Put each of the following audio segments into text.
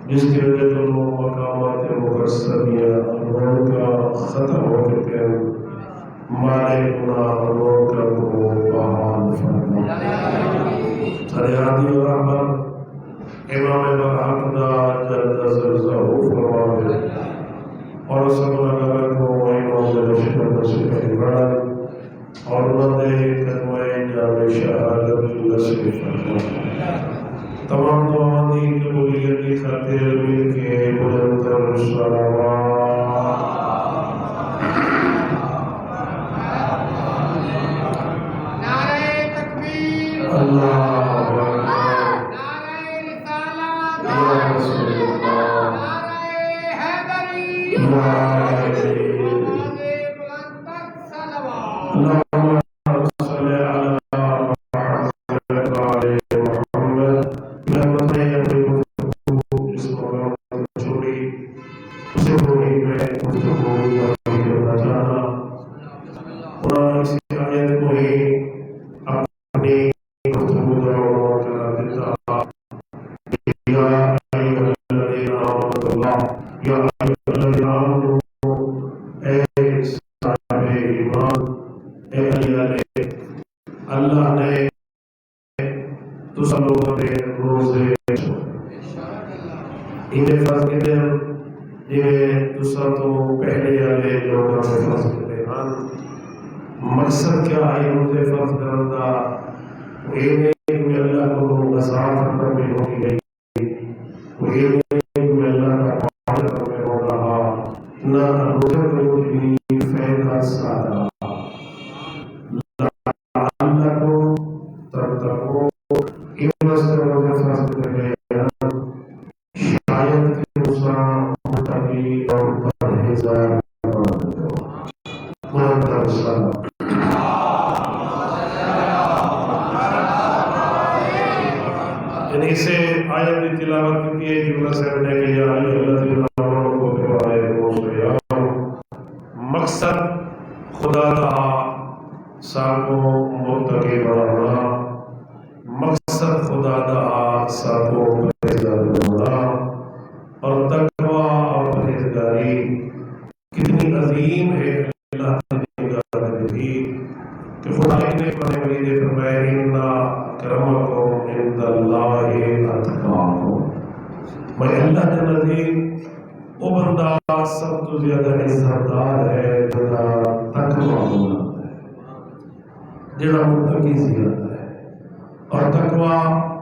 جس کی وجہ سے وہ مقامات مقصدیہ انہوں کا ختم ہو چکے ہیں، مارے گناہ انہوں کا کو بحال فرما سریعاتی و رحمت امام برحق دا جلد سرزہ فرما اور سب نگر کو امام دلشت نصیب عبران اور ندے قدمہ جامع شہادت نصیب فرما تمام دعاتی قبولیت کی خاطر مل کے بلندر صلوات نعرہ تکبیر اللہ اکبر نعرہ رسالت یا رسول اللہ نعرہ حیدری یا حیدری بلند تک صلوات اللہم صلی علی محمد وعلی محمد میں مطلع اپنی گفتگو اس مقام پر چھوڑی اسے پوری میں گفتگو کرنا چاہنا قرآن اسی آیت کو ہی اپنی گفتگو کا عنوان قرار دیتا یا ایھا الذین آمنوا اللہ یا ایھا الذین آمنوا اے صاحب ایمان اے علیہ اللہ نے تسا لوگوں نے روزے انہیں فرض کیتے ہیں جنہیں تسا تو پہلے والے لوگوں نے فرض کیتے ہیں مقصد کیا ہے روزے فرض کرنے کا وہ یہ نہیں کہ اللہ کو مساف کرنے ہوگی گئی وہ یہ نہیں کہ اللہ کا پاک کرنے ہو رہا نہ روزے کو بھی فیض سادہ اللہ کو تب تک وہ ان واسطے روزے فرض کرنے شاید کہ مسلم متقی اور پرہیزگار بلند صلوات یعنی اسے آیت کی تلاوت کی ہے جملہ صاحب نے کہ یا ایھا الذین آمنوا کتب علیکم الصیام مقصد خدا کا ساکو متقی بنانا مقصد خدا کا ساکو پرہیزگار بنانا اور تقوی اور پرہیزگاری کتنی عظیم ہے اللہ کی نگاہ میں کہ خدا نے اپنے وعدے فرمایا ان اکرمکم عند اللہ اتقاکم میں اللہ کے نزدیک وہ بندہ سب تو زیادہ عزتدار ہے جڑا تقوی والا ہے جڑا متقی زیادہ ہے اور تقوی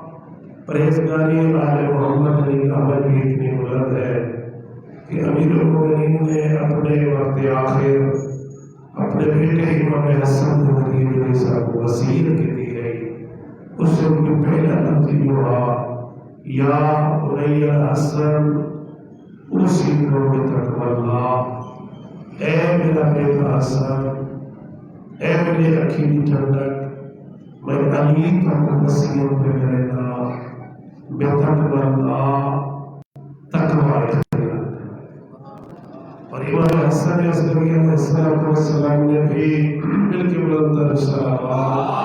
پرہیزگاری آل محمد کی عمل بھی اتنی بلند ہے کہ امیر المومنین نے اپنے وقت آخر اپنے بیٹے امام حسن بن علی صاحب کو سے ان کی پہلا لفظ یہ ہوا یا بنی الحسن اوصیکم بتقوی اللہ، اے میرا بیٹا حسن، اے میرے اکھی کی ٹھنڈک، میں علی کو وصیت پہ کرے گا بتقوی اللہ، تقوی اختیار۔ اور امام حسن عسکری علیہ السلام نے بھی مل کے بلند صلوات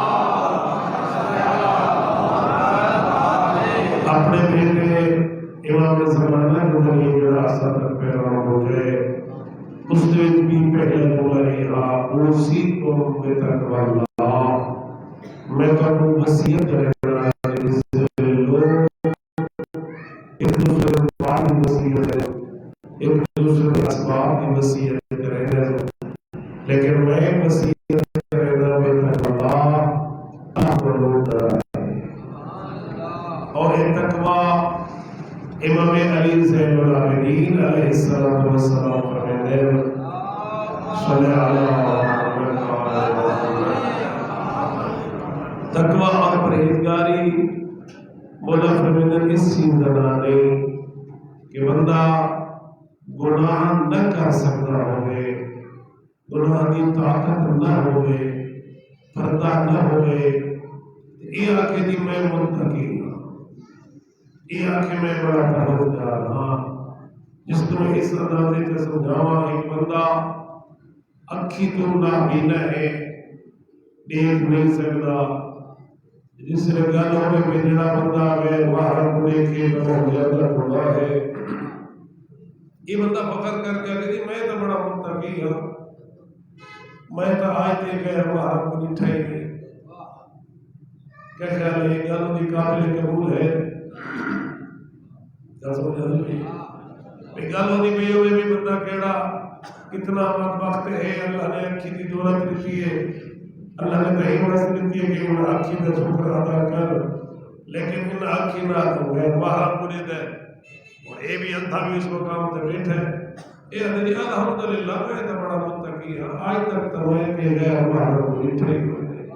اپنے بیٹے امام زمانہ کو ذریعے وراثت تک پیغام ہو گئے، اس نے بھی پہلے بولا رہا اوصیکم بتقوی اللہ، میں تمہیں وصیت کرنا ہے سے لوگ ایک دوسرے کو پانی وصیت ہے، ایک دوسرے کے اسباب کی وصیت کرے گا، لیکن میں وصیت کرے گا بتقوی اللہ کو لوٹ رہا ہے۔ اور یہ تقوی امام علی زین العابدین علیہ السلام فرماتے ہیں صلی اللہ علیہ وسلم، تقوی اور پرہیزگاری مولا فرماتے ہیں اس چیز کا نام نہیں کہ بندہ گناہ نہ کر سکتا ہوئے، گناہ کی طاقت نہ ہوئے، پردہ نہ ہوئے، یہ آنکھیں دی میں متقی ہوں، یہ آنکھیں میں بڑا پرہیزگار ہاں، جس کو اس اندازے سے سمجھاوا ایک بندہ اکھی تو نابینا ہے، دیکھ نہیں سکتا، جس سے گل ہوئے کہ جڑا بندہ غیر محرم کو دیکھے تو وہ زیادہ بڑا ہے، یہ بندہ فخر کر کے کہ میں تو بڑا متقی ہوں، میں تو آج تک غیر محرم کو ڈٹھا ہی نہیں۔ کیا خیال ہے یہ گل کی قابل قبول ہے؟ کیا سمجھا نہیں گل ہوتی پئی ہوئے بھی بندہ کیڑا کتنا بدبخت ہے، اللہ نے اکھی کی دولت دیتی ہے، اللہ نے کہیں واسطے دیتی ہے کہ ان اکھی کا شکر ادا کر، لیکن ان اکھی نہ تو غیر محرم کو دیتا ہے، اور یہ بھی اندھا بھی اس مقام تے بیٹھا ہے، یہ حضرت الحمدللہ میں تو بڑا متقی ہوں، آج تک تو میں کہ غیر محرم کو بیٹھا ہی کوئی نہیں۔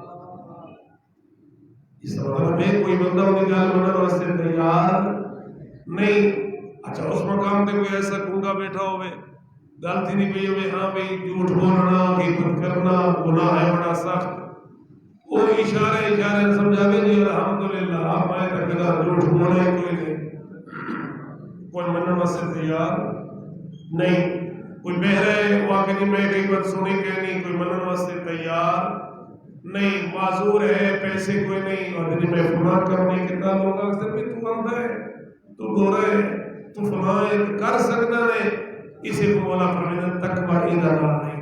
اس مطلب ہے کوئی بندہ ان کی گل منن واسطے تیار نہیں۔ اچھا اس مقام تے کوئی ایسا گونگا بیٹھا ہوئے، گل تھی نہیں پئی ہوئے ہاں بھئی جھوٹ بولنا، غیبت کرنا گناہ ہے بڑا سخت، وہ اشارے سمجھا دے جی الحمدللہ میں تک جھوٹ بولے کوئی نہیں، کوئی منن واسطے تیار نہیں، کوئی بہرے واقعی جی میں غیبت سنی کہ نہیں، کوئی منن واسطے تیار نہیں، معذور ہے، پیسے کوئی نہیں، اور جی میں فلاں کرنے کے تعلق اکثر بھی تو اندھا ہے، تو گورا ہے، تو فلاں کر سکتا ہے، اسے کو مولا فرمائے تقوی ایدہ نام نہیں،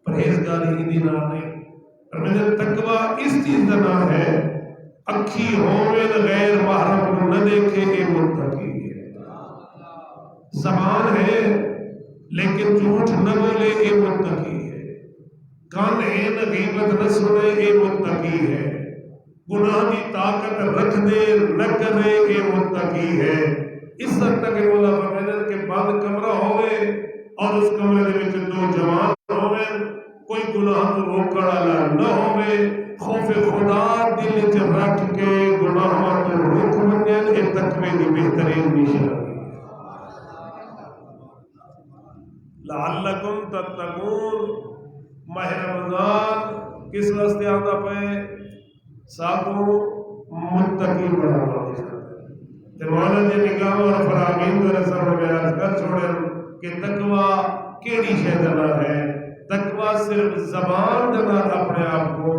پرہیزگاری ایدی نام نہیں، فرمائے تقوی اس چیز کا نام ہے اکھی ہومن غیر محرم کو نہ دیکھے اے متقی ہے، زبان ہے لیکن جھوٹ نہ بولے اے متقی ہے، کان ہے نہ غیبت نہ سنے اے متقی ہے، گناہ کی طاقت رکھ دے نہ کرے اے متقی ہے۔ اس حد تک مولا فرمائے کہ بند کمرہ ہوئے اور اس کمرے دے وچ دو جوان ہوئے، کوئی گناہ تو روکڑ والا نہ ہوئے، خوف خدا دل وچ رکھ کے گناہ تو روک منگن، اے تقوی دی بہترین نشانی۔ لعلکم تتقون، ماہ رمضان کس واسطے آتا پے؟ ساتوں متقی بنانا تے مولا دی نگاہ اور فرامین دے سامنے بیان کر چھوڑن کہ تقوی کیڑی شے دا نام ہے۔ تقوی صرف زبان دے نال اپنے آپ کو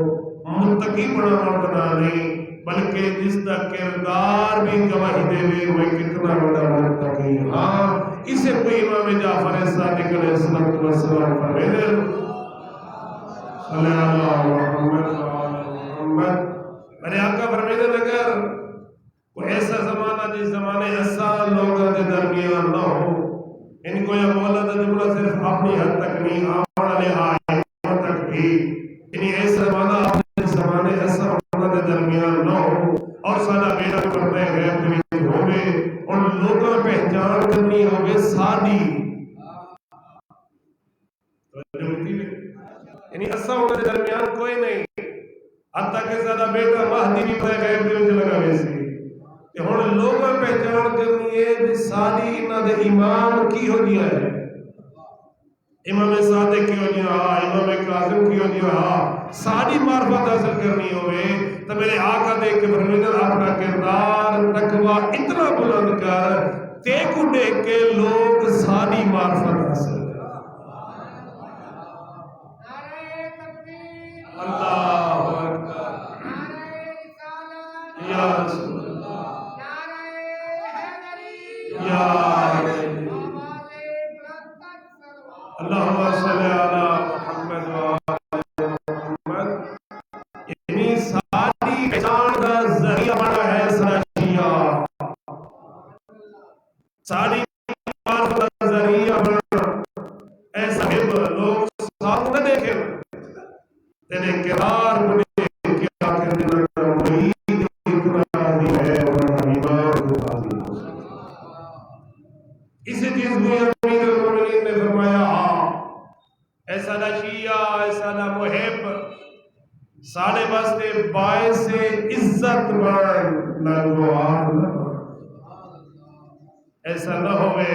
متقی بنانا دا نہیں، بلکہ جس دا کردار بھی گواہی دے میں کتنا بڑا متقی ہاں۔ اسے کوئی امام جعفر صادق علیہ السلام فرماتے ہیں صلی اللہ محمد، میرے آقا فرماتے ہیں اگر کوئی ایسا زمانہ جس زمانے آسان لوگوں کے درمیان نہ ہو، ان کو یہ بولا تھا جملہ صرف اپنی حد تک نہیں آنے والے آئے تک بھی، یعنی ایسا زمانہ اپنے زمانے ایسا لوگوں کے درمیان نہ ہو اور سارا بیٹا کرتے غیر ہوئے اور لوگوں پہچان کرنی ہوئے سادی، یعنی ایسا ہونے کے درمیان کوئی نہیں، حتیٰ کہ سارا بیٹا مہدی بھی پتہ غیب دے وچ لگا ہوئے سی کہ ہن لوگاں پہچان کرنی ہے کہ ساری انہاں دے امام کی ہو گیا ہے، امام صادق کی ہو گیا، امام کاظم کی ہو گیا، ساری معرفت حاصل کرنی ہوئے تو میرے آقا دیکھ کے فرمایا اپنا کردار تقوی اتنا بلند کر تے کو دیکھ کے لوگ ساری معرفت حاصل کریں۔ نعرہ تکبیر، اللہ اکبر، نعرہ رسالت، یا رسول اللہ، نعرہ حیدری، یا آواز رسول بلند تک صلوات۔ اللہم صلی علی محمد وآل محمد۔ یعنی ساری پہچان کا ذریعہ بنا ہے سراشیہ، ساری معرفت کا ذریعہ بنا ایسا ہے لوگ ساتھ نہ دیکھیں تیرے کردار کو دیکھ کے آخر دن کا مرید اتنا عظیم ہے ورنہ ایمان کو عظیم ہو سکتا۔ اسی چیز کو امیر المومنین نے فرمایا ہاں ایسا نہ شیعہ ایسا نہ محب ساڑھے واسطے باعث عزت بن نہ گوار نہ بن، ایسا نہ ہوئے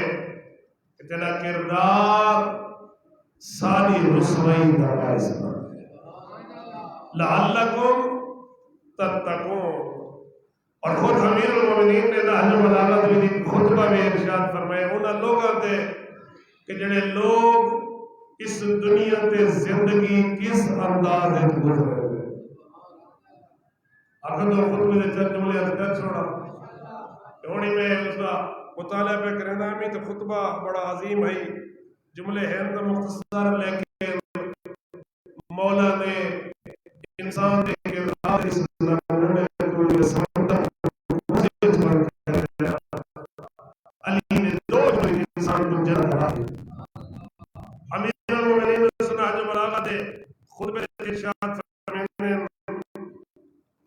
کہ تیرا کردار ساری رسوائی کا باعث بن لعلکم تتقون۔ اور خود امیر المومنین نے نہج البلاغہ میں خطبہ میں ارشاد فرمایا انہاں لوگاں تے کہ جڑے لوگ اس دنیا تے زندگی کس انداز وچ گزرے ہوئے، اگر تو خطبے دے چند جملے اذکر چھوڑا ہونی میں اس کا مطالعہ پہ کرنا میں تو خطبہ بڑا عظیم ہے، جملے ہیں تو مختصر لیکن مولا نے انسان دے کردار اس زمانے میں کوئی سمندر علی نے دو جملے انسان کو جنت رہا ہے۔ امیر المومنین سنہ جو بلاغہ دے خطبے ارشاد فرماتے ہیں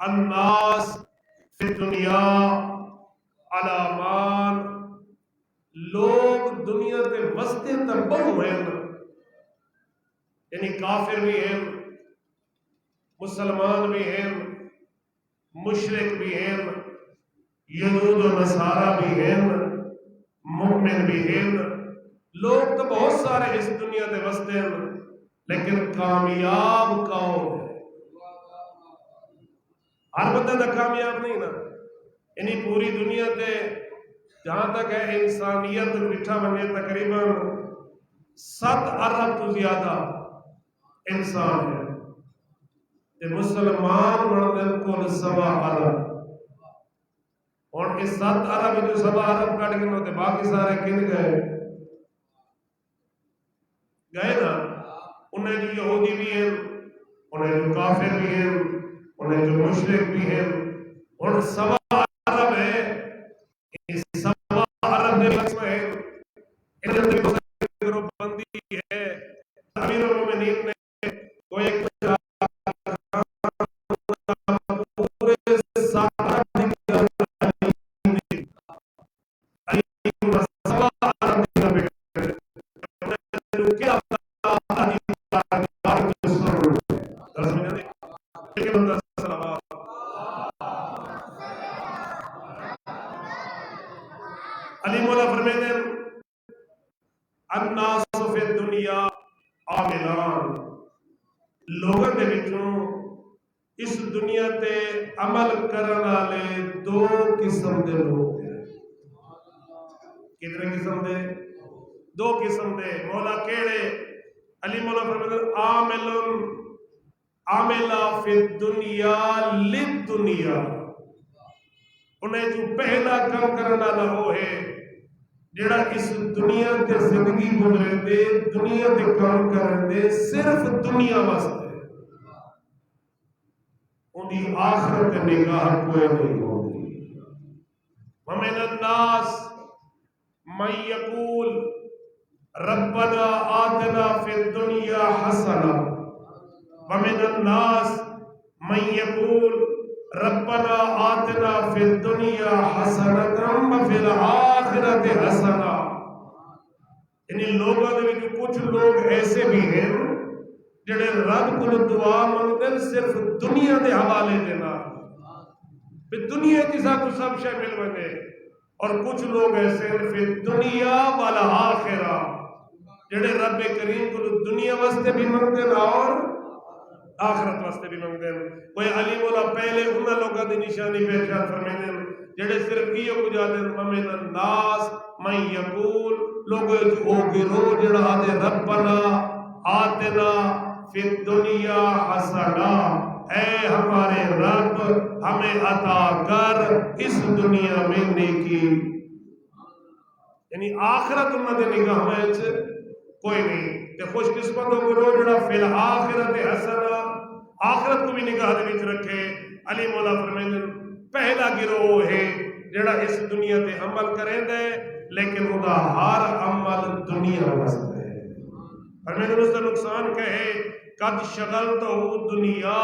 الناس فی دنیا علامان، لوگ دنیا کے وسطے تباہ ہیں، یعنی کافر بھی ہیں، مسلمان بھی ہیں، مشرک بھی ہیں، یہود و نصارہ بھی ہیں، مومن بھی ہیں، لوگ تو بہت سارے اس دنیا کے وسطے ہیں لیکن کامیاب کون ہے؟ ہر بندہ نہ کامیاب نہیں نا، یعنی پوری دنیا تے جہاں تک ہے انسانیت بٹھا بنے تقریباً 7 ارب تو زیادہ انسان ہے تے مسلمان بڑھنے کو 1.25 ارب، اور اس 7 ارب جو 1.25 ارب کٹ گئے ہوتے باقی سارے کن گئے نا، انہیں جو یہودی بھی ہیں، انہیں جو کافر بھی ہیں، انہیں جو مشرک بھی ہیں، اور 1.25 ارب ہے، اس 1.25 ارب نے قسم ہے ان گروپ بندی ہے۔ امیر المومنین نے کوئی ایک پورے 7 ارب علی مولا فرمیتے ہیں الناس فی الدنیا عاملان، لوگوں کے وچوں اس دنیا تے عمل کرن والے 2 قسم دے لوگ ہیں۔ کتنے قسم دے؟ 2 قسم دے۔ مولا کیڑے؟ علی مولا فرمیتے ہیں عاملہ فی الدنیا للدنیا، انہیں جو پہلا کام کرنا نہ ہو ہے جڑا اس دنیا تے زندگی گزرے دے دنیا تے کام کرن دے صرف دنیا واسطے، انہی آخرت نگاہ کوئی نہیں ہوگی۔ ومن الناس من یقول ربنا آتنا فی الدنیا حسنہ ومن الناس من یقول ربنا آتنا فی الدنیا حسنۃ وفی الآخرۃ حسنہ، یعنی لوگوں میں کچھ لوگ ایسے بھی ہیں جڑے رب کو دعا منگتے صرف دنیا دے حوالے دے نال پھر دنیا کی ساتھ سب شے مل وجے، اور کچھ لوگ ایسے ہیں پھر دنیا والا آخرہ جڑے رب کریم کو دنیا واسطے بھی منگتے ہیں اور آخرت واسطے بھی منگتے ہیں۔ کوئی علی مولا پہلے انہاں لوگوں کی نشانی پیشان فرمائے ہیں جڑے صرف یہ کو جاتے ہیں ممن الناس من یقول لوگوں او گروہ جڑا آدھے ربنا آتنا فی الدنیا حسنا، اے ہمارے رب ہمیں عطا کر اس دنیا میں نیکی، یعنی آخرت انہوں نے نگاہ میں کوئی نہیں تے خوش قسمتوں کو رو جڑا فی الآخرت حسنا آخرت کو بھی نگاہ دے وچ رکھے۔ علی مولا فرمائیں پہلا گروہ ہے جڑا اس دنیا تے عمل کریں دے لیکن وہ ہر عمل دنیا واسطے ہے، فرمائیں اس کا نقصان کہے قد شغلتہ دنیا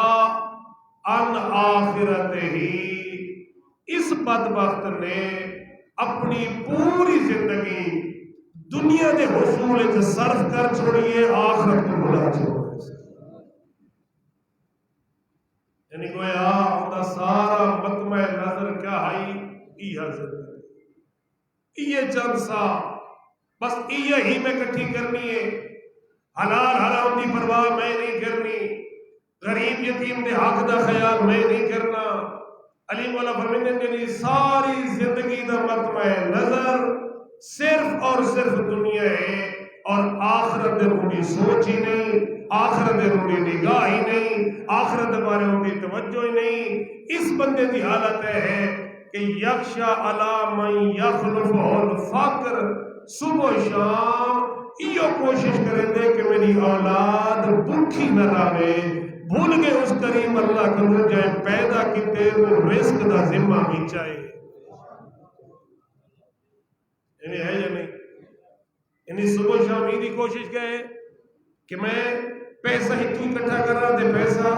ان آخرت ہی، اس بدبخت نے اپنی پوری زندگی دنیا دے حصول وچ صرف کر چھوڑیے، آخرت کو بھلا چھوڑیے، یعنی گویا اپنا سارا مطمع نظر کیا ہے یہ زندگی، یہ چند سا بس یہ ہی میں کٹھی کرنی ہے، حلال حرام دی پرواہ میں نہیں کرنی، غریب یتیم دے حق دا خیال میں نہیں کرنا۔ علی مولا فرماتے ہیں ساری زندگی دا مطمع نظر صرف اور صرف دنیا ہے، اور آخرت دے روڑی سوچ ہی نہیں، آخرت دے روڑی نگاہ ہی نہیں، آخرت دے بارے ان کی توجہ ہی نہیں۔ اس بندے دی حالت ہے کہ یخشا علی من یخلف الفقر، صبح و شام یہ کوشش کریں دے کہ میری اولاد بھوکی نہ رہے، بھول گئے اس کریم اللہ کو جائے پیدا کیتے وہ رزق دا ذمہ بھی چاہے، یعنی ہے یا نہیں، یعنی صبح شام یہ کوشش کرے کہ میں پیسہ اتو اکٹھا کرا دے پیسہ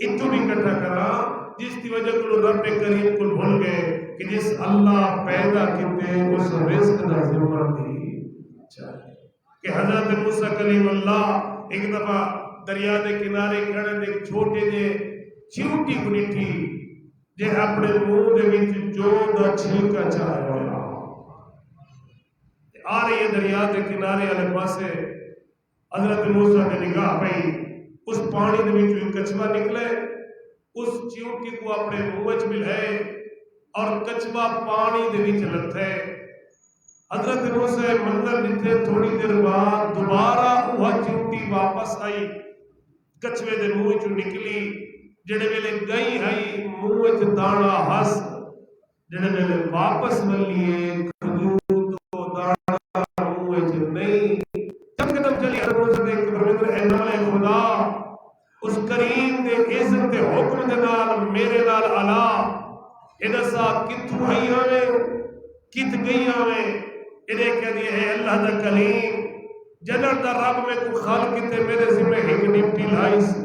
اتو بھی اکٹھا کرا، جس کی وجہ کو رب کریم کو بھول گئے کہ جس اللہ پیدا کیتے اس رزق دا ذمہ بھی چاہے۔ کہ حضرت موسیٰ کلیم اللہ ایک دفعہ دریا دے کنارے کھڑے دے چھوٹے دے چیوٹی کو نٹھی جے اپنے منہ دے وچ جو دا چھلکا چاہے ہویا آ رہی ہے دریا دے کنارے والے پاسے، حضرت موسیٰ نے نگاہ پئی اس پانی دے وچ ایک کچھوا نکلے، اس چیوٹی کو اپنے منہ وچ ملائے اور کچھوا پانی دے وچ لتھے۔ حضرت موسیٰ منظر دیتے تھوڑی دیر بعد دوبارہ وہ چیوٹی واپس آئی کچھوے دے منہ چوں نکلی، جڑے ویلے گئی ہے منہ وچ دانا ہس، جڑے ویلے واپس ملیے کھجور تو دانا منہ وچ نہیں، جب قدم چلی حضرت موسیٰ نے فرمایا اے نال خدا اس کریم دے عزت دے حکم دے نال میرے نال علا ادسا کتھوں آئی آویں کت گئی آویں، انہیں کہہ دیئے اے اللہ دا کلیم جنر دا رب میں کو خالق کیتے میرے ذمہ ایک نمٹی لائس،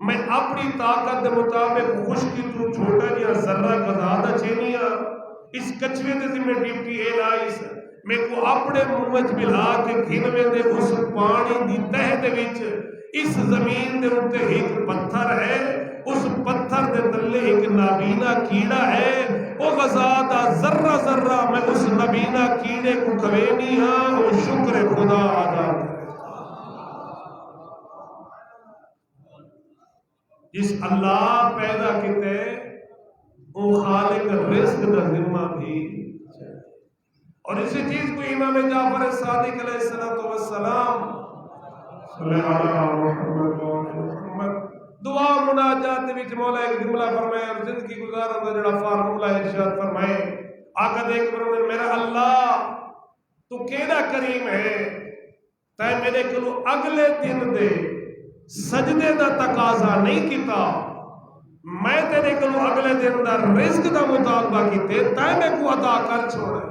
میں اپنی طاقت دے مطابق خشکی تو چھوٹا جیا ذرہ گزادہ چینیا اس کچھوے دے ذمہ ڈیوٹی اے لائس، میں کو اپنے منہ ملا کے گھنوے دے اس پانی دی تہ دے وچ اس زمین دے اوپر ایک پتھر ہے، اس پتھر دے تلے ایک نابینا کیڑا ہے، او غزادہ ذرہ ذرہ میں اس نابینا کیڑے کو کوینی ہاں وہ شکر خدا ادا کرے۔ جس اللہ پیدا کیتے وہ خالق رزق دا ذمہ بھی، اور اسی چیز کو امام جعفر صادق علیہ السلام صلی اللہ علیہ محمد دعا مناجات وچ مولا ایک جملہ فرمائے اور زندگی گزارن دا جڑا فارمولہ ارشاد فرمائے، آقا دیکھ فرمائے میرا اللہ تو کیڑا کریم ہے، تے میرے کو اگلے دن دے سجدے دا تقاضا نہیں کیتا، میں تیرے کو اگلے دن دا رزق دا مطالبہ کیتے تے میں کو عطا کر چھوڑے،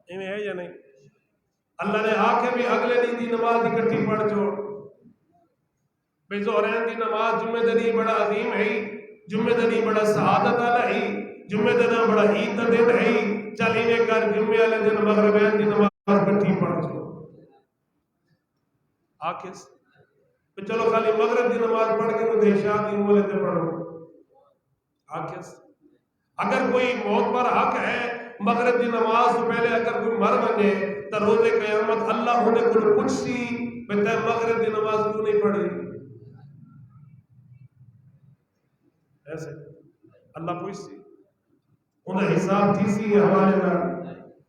ایویں ہے یا نہیں؟ اللہ نے آکھے بھی اگلے دن دی نماز اکٹھی پڑھ چھوڑ، بے زہرین دی نماز جمعہ دنی بڑا عظیم ہے، جمعہ دنی بڑا سعادت والا ہے، جمعہ دنی بڑا عید دا دن ہے، چل انہیں کر جمعہ والے دن مغربین دی نماز اکٹھی پڑھ چھوڑ۔ آکے سے چلو خالی مغرب دی نماز پڑھ کے تو عشاء دی مولے تے پڑھو آکے سے اگر کوئی موت پر حق ہے مغرب دی نماز تو پہلے اگر کوئی مر بنے تو روز قیامت اللہ ہونے کو پوچھسی میں تے مغرب دی نماز کیوں نہیں پڑھی ایسے اللہ پوچھسی انہیں حساب تھی سی حوالے کا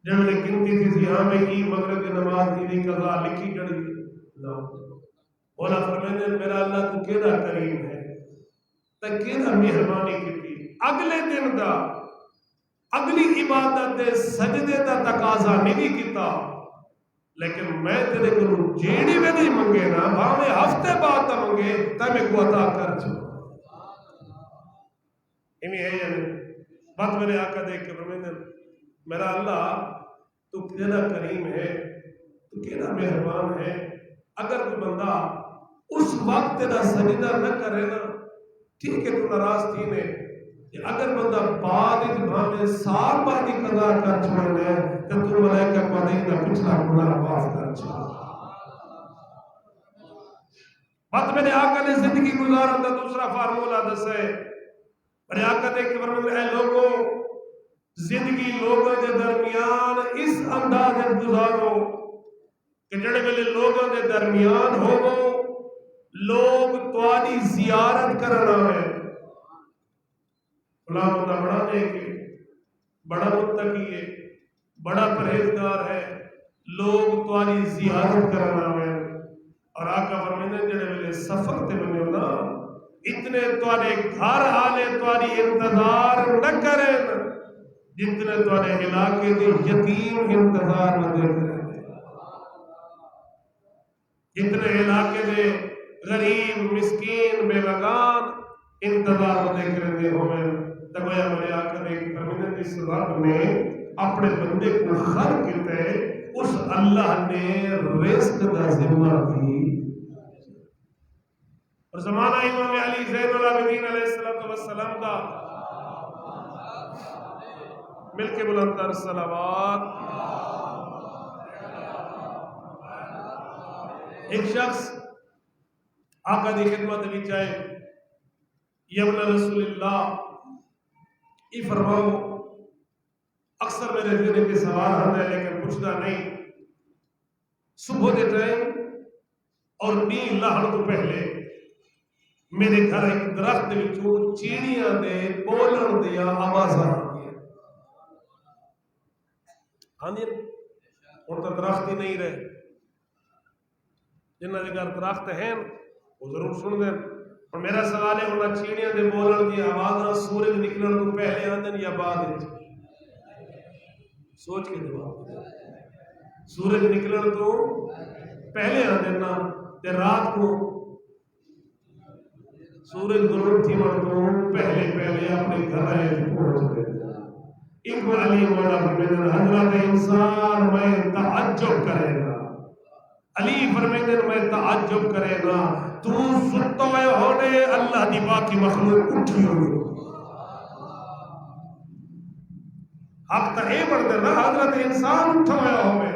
جب نے گنتی تھی سی ہاں میں کی مغرب دی نماز دی قضا لکھی کڑی نہ اولا فرمائے میرا اللہ تو کیڑا کریم ہے تے کیڑا مہربانی کی اگلے دن دا اگلی عبادت دے سجدے دا تقاضا نہیں کیتا لیکن میں تیرے کو جیڑی میں نہیں منگے نا بھاوے ہفتے بعد تا منگے تے میں کو عطا کر چھو انہی ہے یا نہیں بات میرے آقا دیکھ کے فرمائے میرا اللہ تو کیڑا کریم ہے تو کیڑا مہربان ہے اگر کوئی بندہ اس وقت تیرا سجدہ نہ کرے نا ٹھیک ہے تو ناراض تھی نے اگر بندہ بعد بھاوے سال بعد ہی قضا کر چھوڑے تو تو ملائکہ کو نہیں نہ پچھلا گناہ معاف کر چھوڑے بات میرے آقا نے زندگی گزارن دا دوسرا فارمولہ دسے میرے آقا دیکھ کے فرماتے ہیں لوگوں زندگی لوگوں کے درمیان اس انداز میں گزارو کہ جڑے ویلے لوگوں کے درمیان ہو لوگ تواڈی زیارت کرنا ہے فلاں بندہ بڑا نیک ہے بڑا متقی ہے بڑا پرہیزگار ہے لوگ تواڈی زیارت کرنا ہے اور آقا فرماتے ہیں جڑے ویلے سفر تے بنے نا اتنے تواڈے گھر آلے تواڈی انتظار نہ کریں جتنے تواڈے علاقے دے یتیم انتظار نہ کریں جتنے علاقے دے غریب مسکین بے وگان انتظار نہ کریں ہوئے تگویا میرے آقا نے فرمایا اس رب نے اپنے بندے کو خلق کیتے اس اللہ نے رزق دا ذمہ دی اور زمانہ امام علی زین العابدین علیہ السلام کا مل کے بلند تر صلوات ایک شخص آقا دی خدمت وچ آئے یمن رسول اللہ ای فرماؤ اکثر میرے دل کے سوال ہوتا ہے لیکن پوچھتا نہیں صبح دے ٹائم اور نیل لاہن تو پہلے میرے گھر ایک درخت وچوں چیڑیاں دے بولن دیا آوازاں آندیاں ہن تو درخت ہی نہیں رہے جنہاں دے گھر درخت ہیں وہ ضرور سن دیں اور میرا سوال ہے انہاں چیڑیاں دے بولن دی آوازاں سورج نکلن تو پہلے آندن یا بعد وچ سوچ کے جواب سورج نکلن تو پہلے آندن نا تے رات کو سورج غروب تھی من تو پہلے اپنے گھر آئے پہنچ گئے ایک علی مولا فرمیدن حضرت انسان میں تعجب کرے گا علی فرمیدن میں تعجب کرے گا تو ستا ہونے اللہ دی باقی مخلوق اٹھی ہوئی حق تا اے بڑھتے نا حضرت انسان اٹھا ہوا ہوئے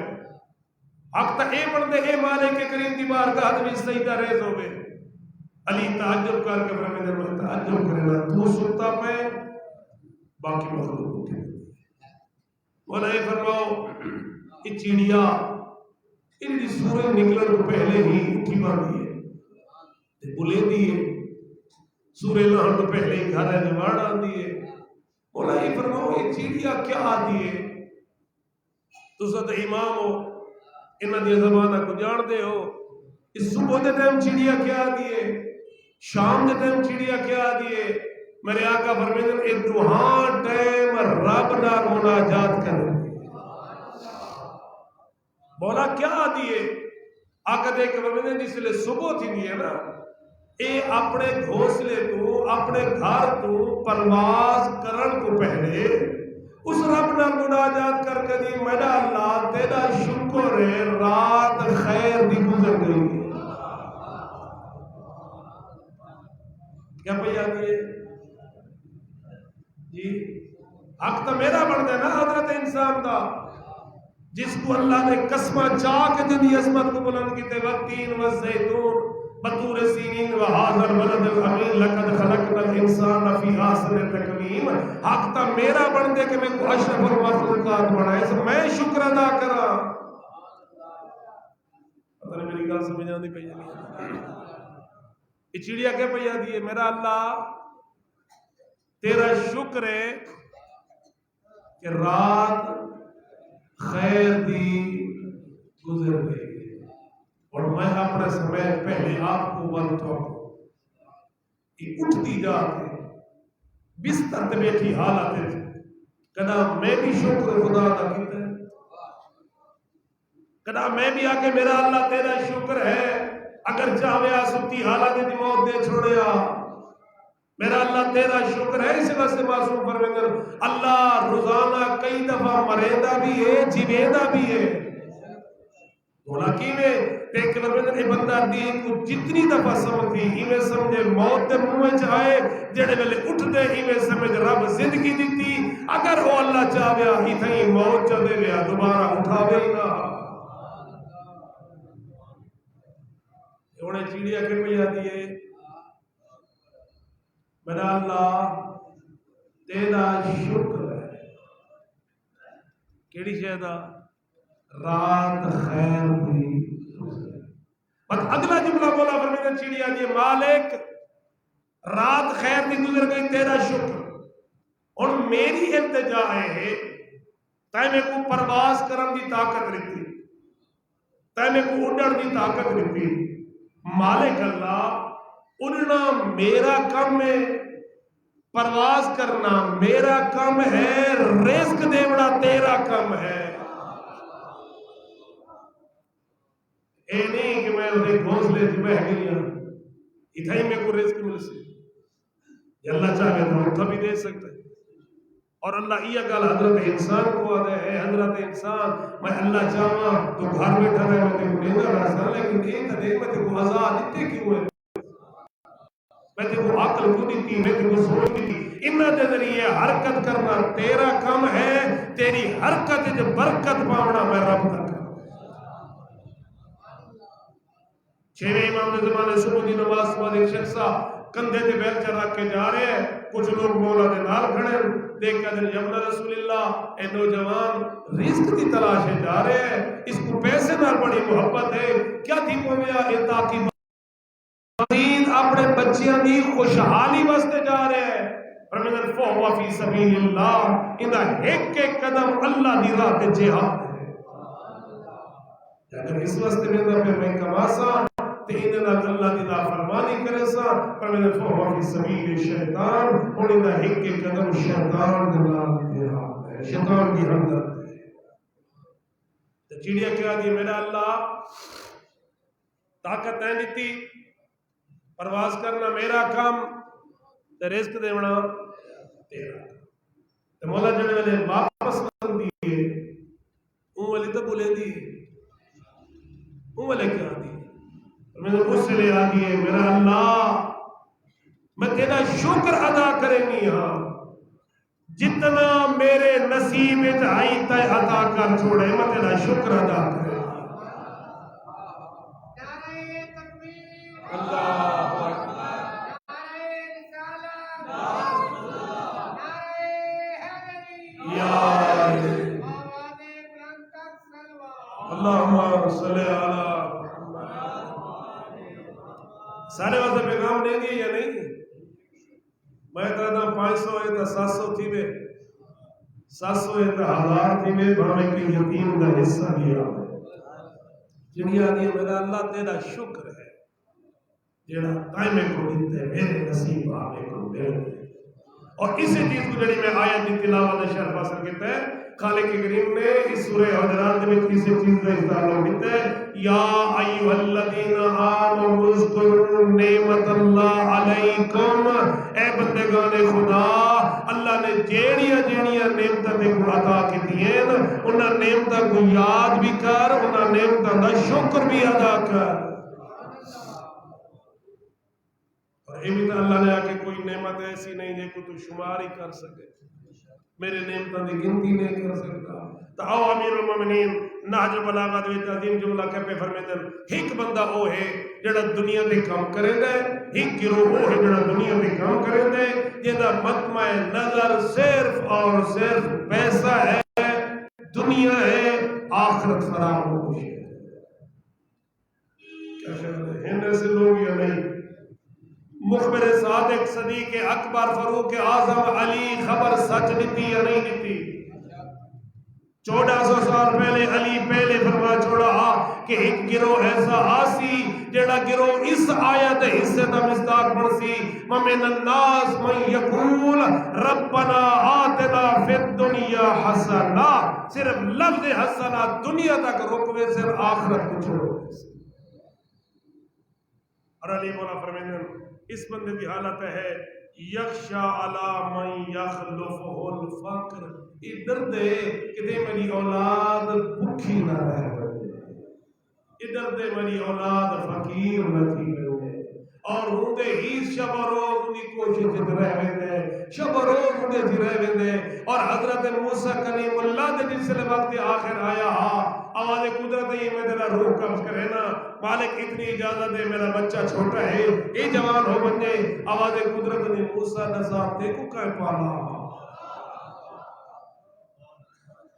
حق تا اے بڑھتے اے مالک کے کریم دی بارگاہ حضرت سجدہ ریز ہوئے علی تعجب کر کے فرمیدن میں تعجب کرے گا تو ستا پہ باقی مخلوق اٹھی مولا یہ فرماؤ یہ چیڑیا ان کی سورج نکلن تو پہلے ہی اٹھی باندھی ہے بلے دیئے سورج لہن تو پہلے ہی گھر ہے جوار آن دیئے مولا یہ فرماؤ یہ چیڑیا کیا آتی ہے تو ساتھ امام ہو انہاں دی زبانہ کو جان دے ہو اس صبح دے ٹائم چیڑیا کیا آتی ہے شام دے ٹائم چیڑیا کیا آتی ہے میرے آقا فرمیدن ایک دوہاں ٹائم رب نال مناجات کریں بولا کیا آتی ہے آقا دے کے فرمیدن جس لئے صبح تھی نہیں ہے نا اے اپنے گھونسلے تو اپنے گھر تو پرواز کرن کو پہلے اس رب نال مناجات کر کے دی میرا اللہ تیرا شکر ہے رات خیر دی گزر گئی کیا پہ آتی ہے جی حق تو میرا بڑھ دے نا حضرت انسان دا جس کو اللہ نے قسمہ چاہ کے دی عظمت کو بلند کیتے والتین والزیتون بطور سینین وہذا البلد الامین لقد خلقنا الانسان فی احسن تقویم. حق تا میرا بن دے کہ میں کو اشرف المخلوقات بنائے میں شکر ادا کرا. پتہ نہیں میری گل سمجھ آندی پئی نہیں. یہ چڑیا کہ پئی آندی ہے میرا اللہ تیرا شکر ہے کہ رات خیر دی گزر گئی اور میں اپنے سمے پہلے آپ کو بنتا ہوں. یہ اٹھتی جاتے بستر تے بیٹھی حالت کدا میں بھی شکر خدا دا کیتا ہے کدا میں بھی آ کے میرا اللہ تیرا شکر ہے اگر چاہویا ستی حالت دی موت دے چھوڑیا میرا اللہ تیرا شکر ہے. اس واسطے معصوم فرماتے اللہ روزانہ کئی دفعہ مریندا بھی ہے جیویندا بھی ہے. بولا کی میں دیکھ کے فرماتے ہیں بندہ دین کو جتنی دفعہ سمجھی ایویں سمجھے موت دے منہ وچ آئے جڑے ویلے اٹھ دے ایویں سمجھ رب زندگی دتی اگر وہ اللہ چاہیا ہی تھئی موت چ دے ویا دوبارہ اٹھاوے ہی نہ. ہن چڑیا کہ پئی آتی ہے میرا اللہ تیرا شکر ہے کیڑی شے دا رات خیر دی. بس اگلا جملہ بولا فرمایا چڑیا دی مالک رات خیر دی گزر گئی تیرا شکر. اور میری التجا ہے تے میں کو پرواز کرن دی طاقت دتی تے میں کو اڑن دی طاقت دتی. مالک اللہ اڑنا میرا کام ہے پرواز کرنا میرا کام ہے رزق دینا تیرا کام ہے. اے نہیں کہ میں اسے گھونسلے سے بہ گئی ہوں اتنا ہی میرے کو رزق مل سے اللہ چاہے تو اٹھا بھی دے سکتا ہے. اور اللہ یہ گل حضرت انسان کو آدھے ہے حضرت انسان میں اللہ چاہاں تو گھر بیٹھا رہے میں تیرے کو نیندہ رہا لیکن نیندہ دیکھ میں تیرے کو آزاد اتنے کیوں ہے میں تیرے کو عقل کو دیتی میں تیرے کو سوچ دیتی انہ دے ذریعے حرکت کرنا تیرا کام ہے. تیری حرکت جو برکت پاونا میں رب کا کام. چھویں امام نے زمانے صبح دی نماز کے بعد ایک شخصا کندھے تے بیلچہ رکھ کے جا رہے ہیں. کچھ لوگ مولا دے نال کھڑے دیکھ کر یمنا رسول اللہ اے نوجوان رزق کی تلاش ہے جا رہے ہیں اس کو پیسے نال بڑی محبت ہے کیا تھی پویا اے تاکہ اپنے بچیاں دی خوشحالی واسطے جا رہے ہیں. فرمایا فہو فی سبیل اللہ اندا ایک ایک قدم اللہ دی راہ تے جہاد ہے. اگر اس واسطے میں کماسا تے انہاں اللہ دی نافرمانی کرے سا فرمایا فہو فی سبیل الشیطان اور اندا ایک ایک قدم شیطان دے نال جہاد ہے شیطان دی ہمدرد ہے. تے چڑیا کہا دی میرا اللہ طاقت ہے دیتی پرواز کرنا میرا کام تے رزق دینا تیرا. تے مولا جڑے ویلے واپس کردی ہے اون والی تے بولے دی اون والے کیا دی میں نے اس لیے آ گئی ہے میرا اللہ میں تیرا شکر ادا کریں گی ہاں جتنا میرے نصیب وچ آئی تے عطا کر چھوڑے میں تیرا شکر ادا کریں نعرہ تکبیر اللہ اللہم صلی علی سارے واسطے پیغام دیں گے یا نہیں میں کہتا 500 ہے تو 700 تھی میں 700 ہے تو 1000 تھی میں بھامے کی یتیم کا حصہ دیا جنیا دی میرا اللہ تیرا شکر ہے جڑا تائمے کو دیتے میرے نصیب آنے کو دے. اور اسی چیز کو جڑی میں آیت کی تلاوت شرف حاصل کیتا ہے خالق کریم نے اس سورہ حجرات میں کسی چیز کا استعمال کیتا ہے یا ایھا الذین آمنوا اذکروا نعمت اللہ علیکم اے بندگان خدا اللہ نے جیڑیاں جیڑیاں نعمتاں تے کو عطا کیتیاں انہاں نعمتاں کو یاد بھی کر انہاں نعمتاں دا شکر بھی ادا کر. اور یہ بھی تو اللہ نے آ کے کوئی نعمت ایسی نہیں جے کو تو شمار ہی کر سکے میرے نعمتوں کی گنتی نہیں کر سکتا. تو آؤ امیر المومنین نہج البلاغہ دے وچ عظیم جملہ کہ پہ فرمیندن ایک بندہ او ہے جڑا دنیا دے کام کریندا ہے، ایک گروہ او ہے جڑا دنیا دے کام کریندا ہے جہدا مطمع نظر صرف اور صرف پیسہ ہے، دنیا ہے، آخرت فراموش ہے. کیا خیال ہے؟ ہیں ایسے لوگ یا نہیں؟ مخبر صادق صدیق اکبر فاروق اعظم علی خبر سچ دیتی یا نہیں دیتی؟ 1400 سال پہلے علی پہلے فرما چھوڑا کہ ایک گروہ ایسا آسی جڑا گروہ اس آیت حصے دا مصداق بنسی وَمِنَ النَّاسِ مَن يَقُولُ رَبَّنَا آتِنَا فِي الدُّنْيَا حَسَنَةً، صرف لفظ حسنہ دنیا تک روکوے صرف آخرت کو چھوڑو. اور علی مولا فرمیندن اس بندے کی حالت ہے یخشا علی من یخلفہ الفقر، یہ درد ہے کہ دے میری اولاد بھوکی نہ رہ بنے، یہ درد ہے میری اولاد فقیر نہ تھی بنے. اور ہوندے ہی شب و روز دی کوشش رہ ویندے، شب و روز ہوندے جی رہ ویندے. اور حضرت موسیٰ کلیم اللہ دے جس سے وقت آخر آیا آواز قدرت یہ میں تیرا روح قبض کرے نا مالک اتنی اجازت دے میرا بچہ چھوٹا ہے یہ جوان ہو بنے. آواز قدرت نے موسیٰ نصاب دیکھو کہیں پالا،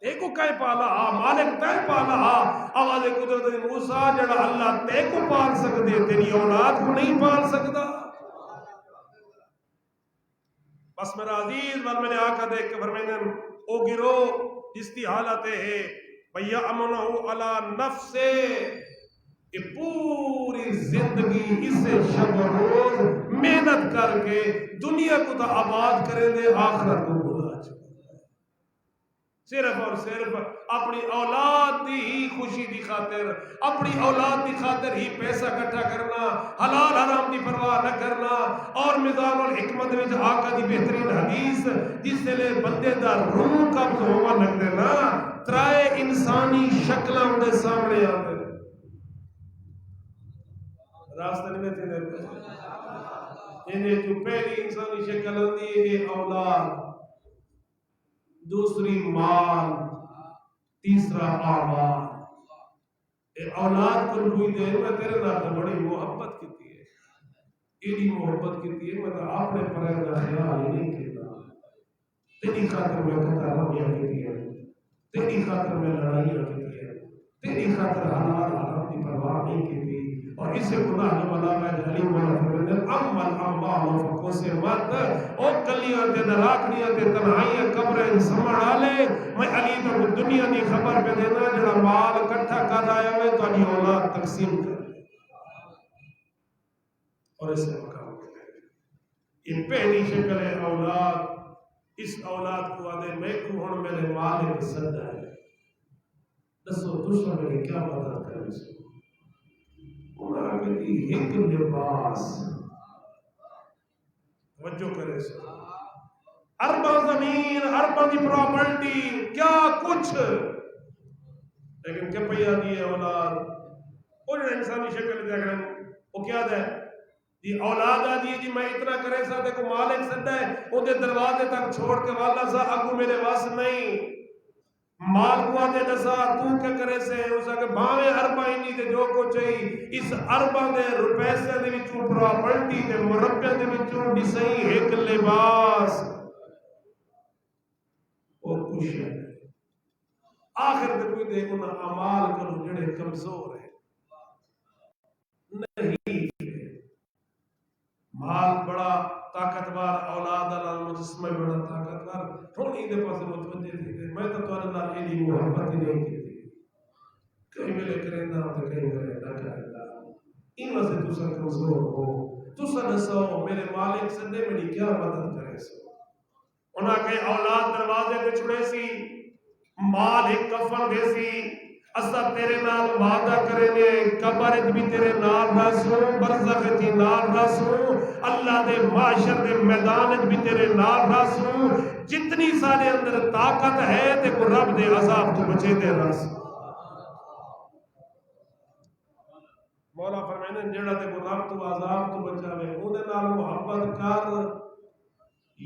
دیکھو کہیں پالا، مالک تہ پالا. آواز قدرت نے موسیٰ جڑا اللہ تے کو پال سکتے تیری اولاد کو نہیں پال سکتا. بس میرا عزیز بل میں نے آقا دیکھ کے فرمیندن او گروہ جس کی حالت ہے وَيَأْمُنَهُ عَلَى نَفْسِ، یہ پوری زندگی اسے شب و روز محنت کر کے دنیا کو تو آباد کریں دے آخرت کو بھلا چکے، صرف اور صرف اپنی اولاد دی ہی خوشی دی خاطر، اپنی اولاد دی خاطر ہی پیسہ اکٹھا کرنا، حلال حرام دی پرواہ نہ کرنا. اور میزان الحکمت وچ آقا دی بہترین حدیث جس لے بندے دا روح قبض ہوا لگدے نا ترائے انسانی شکلاں دے سامنے آندے راستہ نہیں تھے انہیں جو پہلی انسانی شکل ہوتی ہے یہ اولاد، دوسری مال، تیسرا آباد. اولاد کو کوئی دے میں تیرے نال بڑی محبت کیتی ہے، ایڈی محبت کیتی ہے میں تو اپنے پرے دا خیال ہی نہیں کیتا. تیری خاطر میں کتا رویاں کیتی ہے، تیری خاطر میں لڑائیاں کیتی ہے، تیری خاطر حلال حرام کی پرواہ نہیں کیتی. اور اسے گناہ نے بلا میں علی مولا فرمیندن امن امبال فکو سے مت او کلیاں تے دراکڑیاں تے تنہائیاں قبریں سمڑا لے. میں علی تو دنیا دی خبر پہ دینا جڑا مال اکٹھا کر آیا ہوئے تو انی اولاد تقسیم کر لے اور اسے مقام کرے. یہ پہلی شکل ہے اولاد. اس اولاد کو آدھے میں کو ہن میرے مالک صدا ہے، دسو دوسرا میری کیا مدد کرے سو. انہاں کہتی ایک لباس توجہ کرے سو، اربا زمین، اربا دی پراپرٹی، کیا کچھ، لیکن کیا پیا دی ہے اولاد. وہ جو انسانی شکل دے گا وہ کیا دے دی اولاد آ دی جی میں اتنا کرے سا تے کو مالک سدا ہے وہ دے دروازے تک چھوڑ کے والا سا اگو میرے واس نہیں. مال کو آتے نسا تو کیا کرے سے اسا کہ باوے اربا ہی نہیں تے جو کو چاہی اس اربا دے روپے سے دے وچوں پراپرٹی دے مربع دے وچوں ڈسئی ایک لباس اور خوش ہے. آخر تے کوئی دے انہاں اعمال کرو جڑے کمزور ہیں نہیں. مال بڑا طاقتور، اولاد اللہ مجسمہ بڑا طاقتور، تھوڑی دے پاس متوجہ تھی میں تو تمہارے نال ایڈی محبت ہی نہیں کی کہیں ملے کریں نہ تو کہیں کریں نہ کریں گا. ان سے تسا کمزور ہو تسا نسو میرے مالک سندے میری کیا مدد کرے سو. انہاں کے اولاد دروازے پہ چھڑے سی، مال ایک کفن دے سی، اسا تیرے نال وعدہ کرے نے قبر بھی تیرے نال رسوں، برزخ دی نال رسوں، اللہ دے معاشر دے میدان بھی تیرے نال رسوں، جتنی سارے اندر طاقت ہے تے کو رب دے عذاب تو بچے دے رس. مولا فرمائنے جڑا تے کو رب تو عذاب تو بچاوے او دے نال محبت کر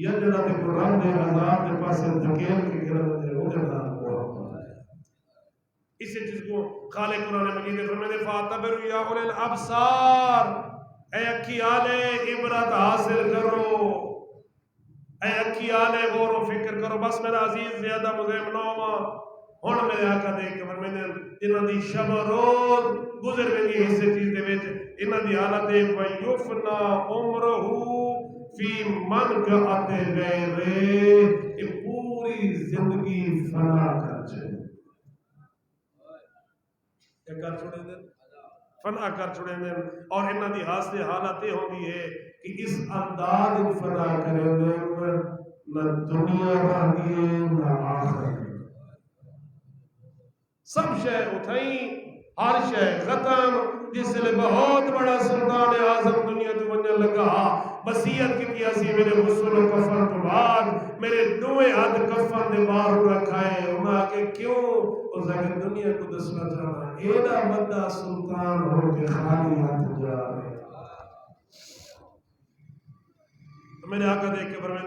یا جڑا تے قرآن دے عذاب دے پاسے دھکیل کے گرد دے وہ دے نام محبت ہے. اسی چیز کو خالق قرآن مجید نے فرمائے فاتبروا یا اولی الابصار، اے اکھی آلے عبرت حاصل کرو، اے اکھی آلے غور و فکر کرو. بس میرا عزیز زیادہ مزیم نہ ہوا ہن میرے آقا دے کے فرمائے انہاں دی شب و روز گزر گئی اس چیز دے وچ انہاں دی حالت ہے ویفنا عمرہ فی منقعت غیر، یہ پوری زندگی فنا کر چھوڑے، کیا کر چھوڑے دیں فنا کر چھوڑے دیں. اور انہاں دی حاصل حالت یہ ہوندی ہے کہ اس انداز فنا کرے دیں نہ دنیا رہی نہ آخرت، سب شے اتھائی ہر شے ختم. جس لئے بہت بڑا سلطان اعظم دنیا تو بننے لگا وصیت کی اسی میرے غسل و کفن تو بعد میرے دوئے ہاتھ کفن دے باہر رکھا ہے. انہاں کہ کیوں اس اگر دنیا کو دسنا چاہنا ایڈا بڑا سلطان ہو کے خالی ہاتھ جا رہے. میرے آقا دیکھ کے فرمائے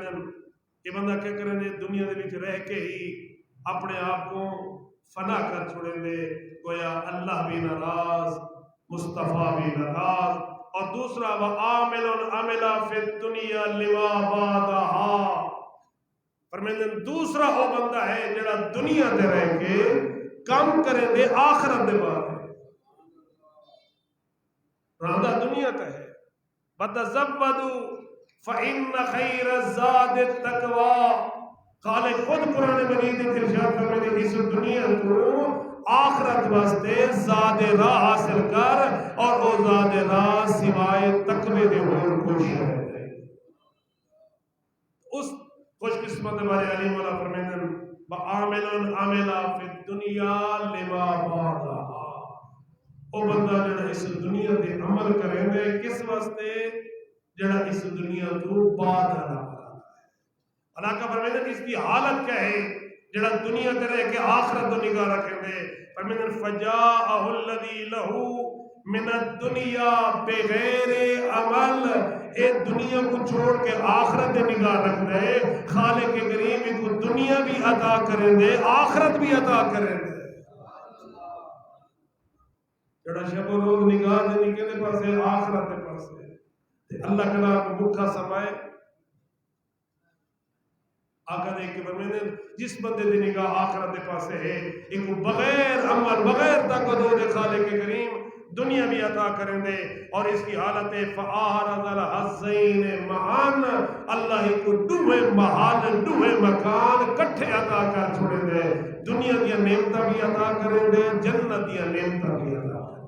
یہ بندہ کیا کریں دے دنیا دے وچ رہ کے ہی اپنے آپ کو فنا کر چھوڑیں دے، گویا اللہ بھی ناراض مصطفیٰ بھی ناراض. اور دوسرا وَعَامِلٌ عَمِلَ فِي الدُّنْيَا لِمَا بَعْدَهَا، فرمائیں دوسرا وہ بندہ ہے جڑا دنیا دے رہ کے کام کریں دے آخرت دے بارے رہندا دنیا تے ہے. وَتَزَوَّدُوا فَإِنَّ خَيْرَ الزَّادِ التَّقْوَىٰ، خالق خود قرآن مجید میں ارشاد فرمائے اس دنیا کو آخرت واسطے زاد راہ حاصل کر اور او زاد راہ سوائے تقوی دے اور کوئی شے نہیں. اس خوش قسمت والے علی مولا فرمائیں وَعَامِلٌ عَمِلَ فِي الدُّنْيَا لِمَا بَعْدَهَا، او بندہ جڑا اس دنیا تے عمل کرے دے کس واسطے جڑا اس دنیا تو بعد آنا. اللہ کا فرمائے اس کی حالت کیا ہے جڑا دنیا تے رہ کے آخرت تو نگاہ رکھیں دے. فرمائے فجاءہ الذی لہو من الدنیا بغیر عمل، اے دنیا کو چھوڑ کے آخرت تے نگاہ رکھ دے. خالق کریم کو دنیا بھی عطا کریں دے آخرت بھی عطا کریں دے. جڑا شب و روز نگاہ دے نکلے پاسے آخرت دے پاسے اللہ کے نام کو بھوکا سمائے. آقا دیکھ کے فرمائے جس بندے دی نگاہ آخرت دے پاسے ہے ایک بغیر عمل بغیر تقوی دے خالق کریم دنیا بھی عطا کریں دے. اور اس کی حالت ہے فَآرَضَ الْحَزَّيْنِ مَعَنْ، اللہ کو دوے محال دوے مکان کٹھے عطا کر چھوڑیں دے. دنیا دیا نعمتہ بھی عطا کریں دے جنت دیا نعمتہ بھی عطا کریں.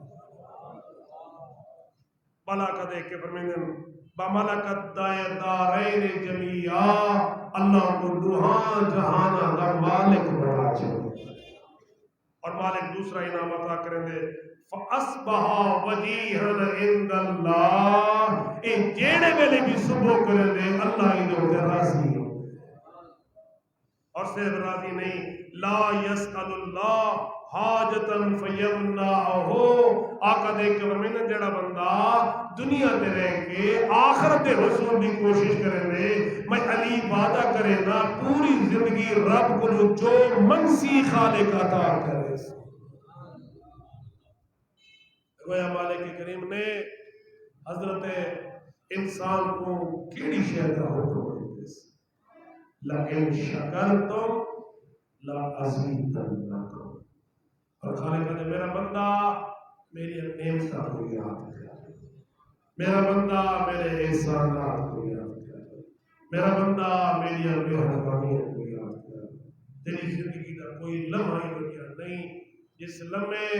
بلا کا دیکھ کے فرمائے بَمَلَكَتْ دَارَيْنِ جَمِيعًا، اللہ کو دوہاں جہانا دا مالک بنا چھوڑے. اور مالک دوسرا انعام عطا کریں دے فَأَصْبَحَ وَجِيهًا عِنْدَ اللَّهِ، اے جیڑے ویلے بھی صبح کریں دے اللہ ہی دو کے راضی ہو. اور صرف راضی نہیں لا يسأل اللہ حاجتاً فیمنعہ. آقا دیکھ کے فرمائے جڑا بندہ دنیا تے رہ کے آخرت حصول کی کوشش کرے دے میں علی وعدہ کرے نا پوری زندگی رب کو جو منسی خالق عطا کرے. گویا مالک کریم نے حضرت انسان کو کیڑی شے دا حکم دیتے لَإِن شَكَرْتُمْ لَأَزِيدَنَّكُمْ. اور خالق نے میرا بندہ میری نعمتوں کو یاد کر، میرا بندہ میرے احسانات کو یاد کر، میرا بندہ میری مہربانیوں کو یاد کر. تیری زندگی کا کوئی لمحہ ہی نہیں جس لمحے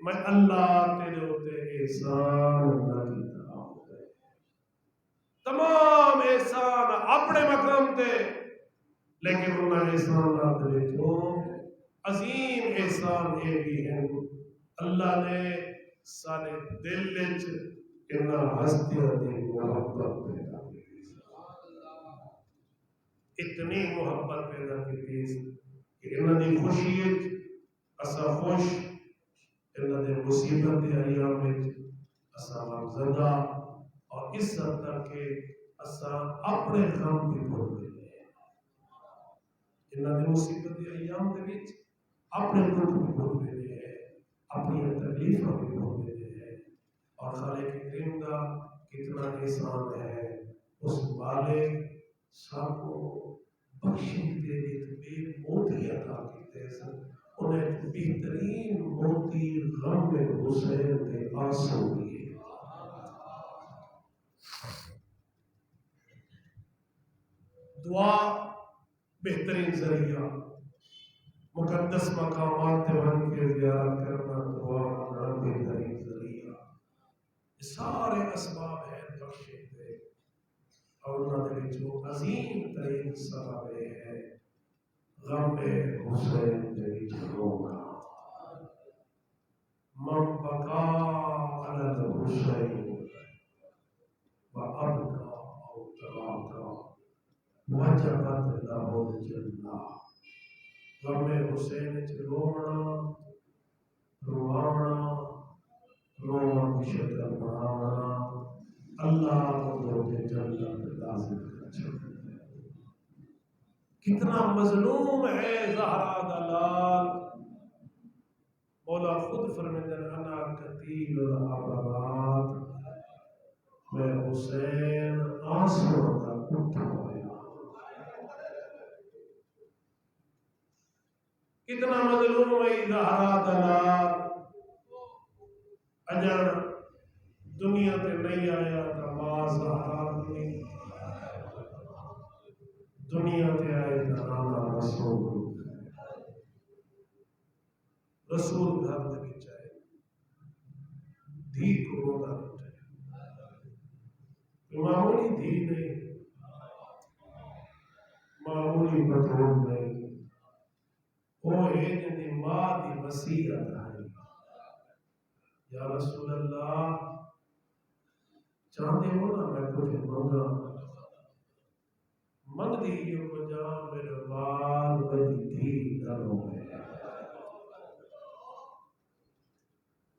میں اللہ تیرے ہوتے احسان نہ کیتا ہوں. تمام احسان اپنے مقام تے، لیکن انہاں احسانات وچوں عظیم احسان یہ بھی ہے اللہ نے سارے دل وچ انہاں ہستیاں دی محبت پیدا کی، اتنی محبت پیدا کی کہ انہاں دی خوشی وچ اسا خوش، انہاں دے مصیبت دے ایام وچ اسا غمزدہ، اور اس حد تک کہ اساں اپنے غم بھی بھول گئے انہاں دی مصیبت دی ایام دے وچ اپنے دکھ بھی بھول گئے ہیں اپنی تکلیفاں بھی بھول گئے ہیں اور خالق کریم کا کتنا احسان ہے اس مالک سب کو بخشش دے دی بے موتی عطا کیتے سن انہیں بہترین موتی غم میں حسین کے آنسو دیے دعا بہترین ذریعہ مقدس مقامات بن کے زیارت کرنا دعا کرنا بہترین ذریعہ سارے اسباب ہیں بخشش دے اور انہوں نے جو عظیم ترین سبب ہے غم حسین جی ہوگا من بقا علی الحسین و ابقا او تباقا وجبت له الجنہ غم حسین چ رونا روانا رونا کی شکل بنانا اللہ کو جنت لازم کر کتنا مظلوم ہے زہرا دلال مولا خود فرماتے ہیں انا قتیل الابرات میں حسین آنسو کا کتا ہوا کتنا مظلوم ہے زہرا دلال اجر دنیا تے نہیں آیا تا ماں زہرا نہیں دنیا تے آئے تا نانا رسول رسول گھر دے وچ آئے دھی کو روتا اٹھے معمولی دھی نہیں معمولی بطول نہیں وہ ہے جن دی ماں دی وصیت ہے یا رسول اللہ چاہتے ہو نا میں کچھ منگا منگ دی کو جا میرے بال بڑی دھی ڈالو ہے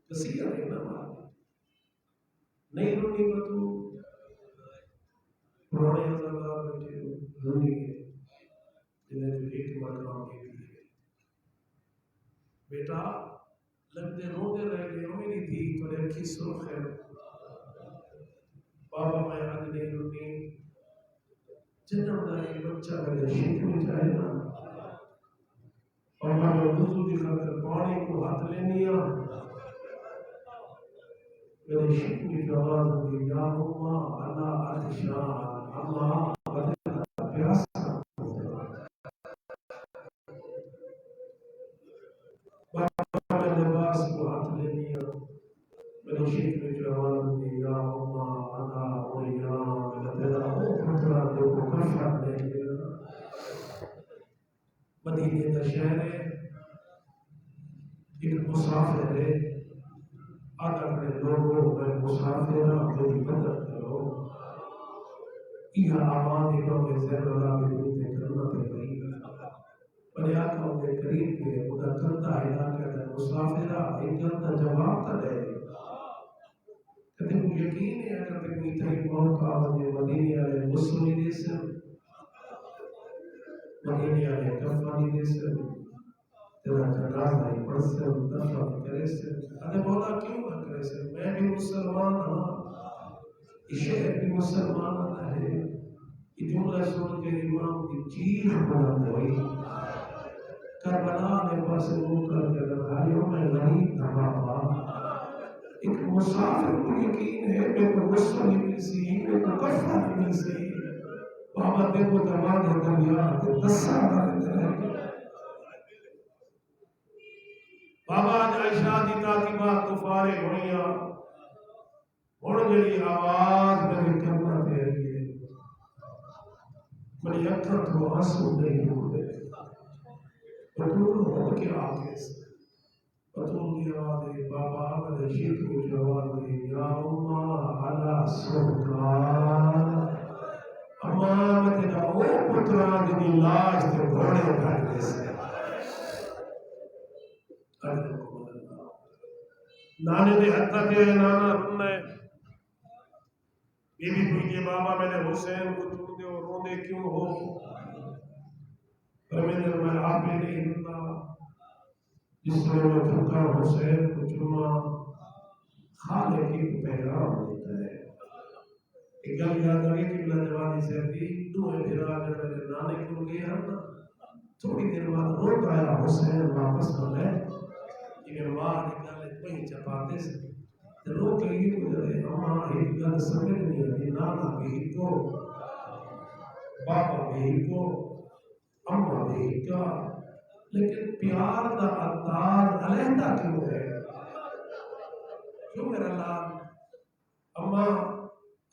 وصیت ہے نا ماں نہیں رونی کو تو پرانے ہزار بیٹھے رونی ہے جنہیں جو ایک مقام کی ہے بیٹا لگتے روتے رہ گئے ہو میری دھی تھوڑے اکھی سرخ ہے بابا میں آج نہیں رونی جنم داری بچہ میرے شک میں جائے نا اور میں وضو کی خاطر پانی کو ہاتھ لینی میرے شک کی آواز دی یا اماں اللہ عطشان اماں پیاسا بابا میں لباس کو ہاتھ لینی میرے شک کی آواز دی یا اماں اللہ ویان تیرا پترا دیکھو کفر لے گیا مدینے کا شہر ہے ایک مسافر ہے آدھا اپنے لوگوں میں مسافر میری مدد کرو یہ آواز امام زین اللہ کے دل میں کرنا تے گئی پر آقا ان کے قریب کے خدا کرتا علاقہ ہے مسافرہ ایک کرتا جواب تا دے کہتے کو یقین ہے اگر کوئی تھی موقع مجھے مدینے والے مسلم دے سے مدینے والے کفانی دے سے تیرا جنازہ ہی پڑھ سے دفن کرے سے ارے مولا کیوں نہ کرے سے میں بھی مسلمان ہوں یہ شہر بھی مسلمان ہے یہ جملہ سن کے امام کی چیخ بلند ہوئی کربلا نے پاس منہ کر کے لگائیوں میں غریب تھا بابا ایک مسافر کو یقین ہے میں کو غصہ نہیں مل سی میں کو کفر نہیں مل سی بابا دیکھو دماغ ہے دریا کے دسا مارے رہ بابا عائشہ دی تعقیبات تو فارغ ہوئیاں اور جڑی آواز میری کرنا تے ہے میری اکھاں تو آنسو نہیں ہوئے بطول ہو کے آگے سے بطول کی آواز ہے بابا میرے شیط کو جواب ہے یا اماں علا سرکار اماں میں تیرا او پتران دی لاش تے گھوڑے کھڑ دے سے نانے دے ہتھا کے نانا رونا ہے یہ بھی پوچھے بابا میرے حسین کو چن دے اور روندے کیوں ہو؟ پر میں نے فرمایا آپ نے نہیں ہوتا جس میں میں جھکا حسین کو چنا خالق کی پیغام دیتا ہے. ایک گل یاد آ گئی کہ بلا جوانی سے دی دوئے بھیرا جب میرے نانے کو گئے ہم نا تھوڑی دیر بعد روٹ آیا حسین واپس کر لے کہ ماں نکالے پہیں چپاتے سے روک لگی تو جائے اما ایک گل سمجھ نہیں آتی نانا بھی کو بابا بھی کو اما بھی کا لیکن پیار دا انداز علیحدہ کیوں ہے؟ کیوں میرا لال اما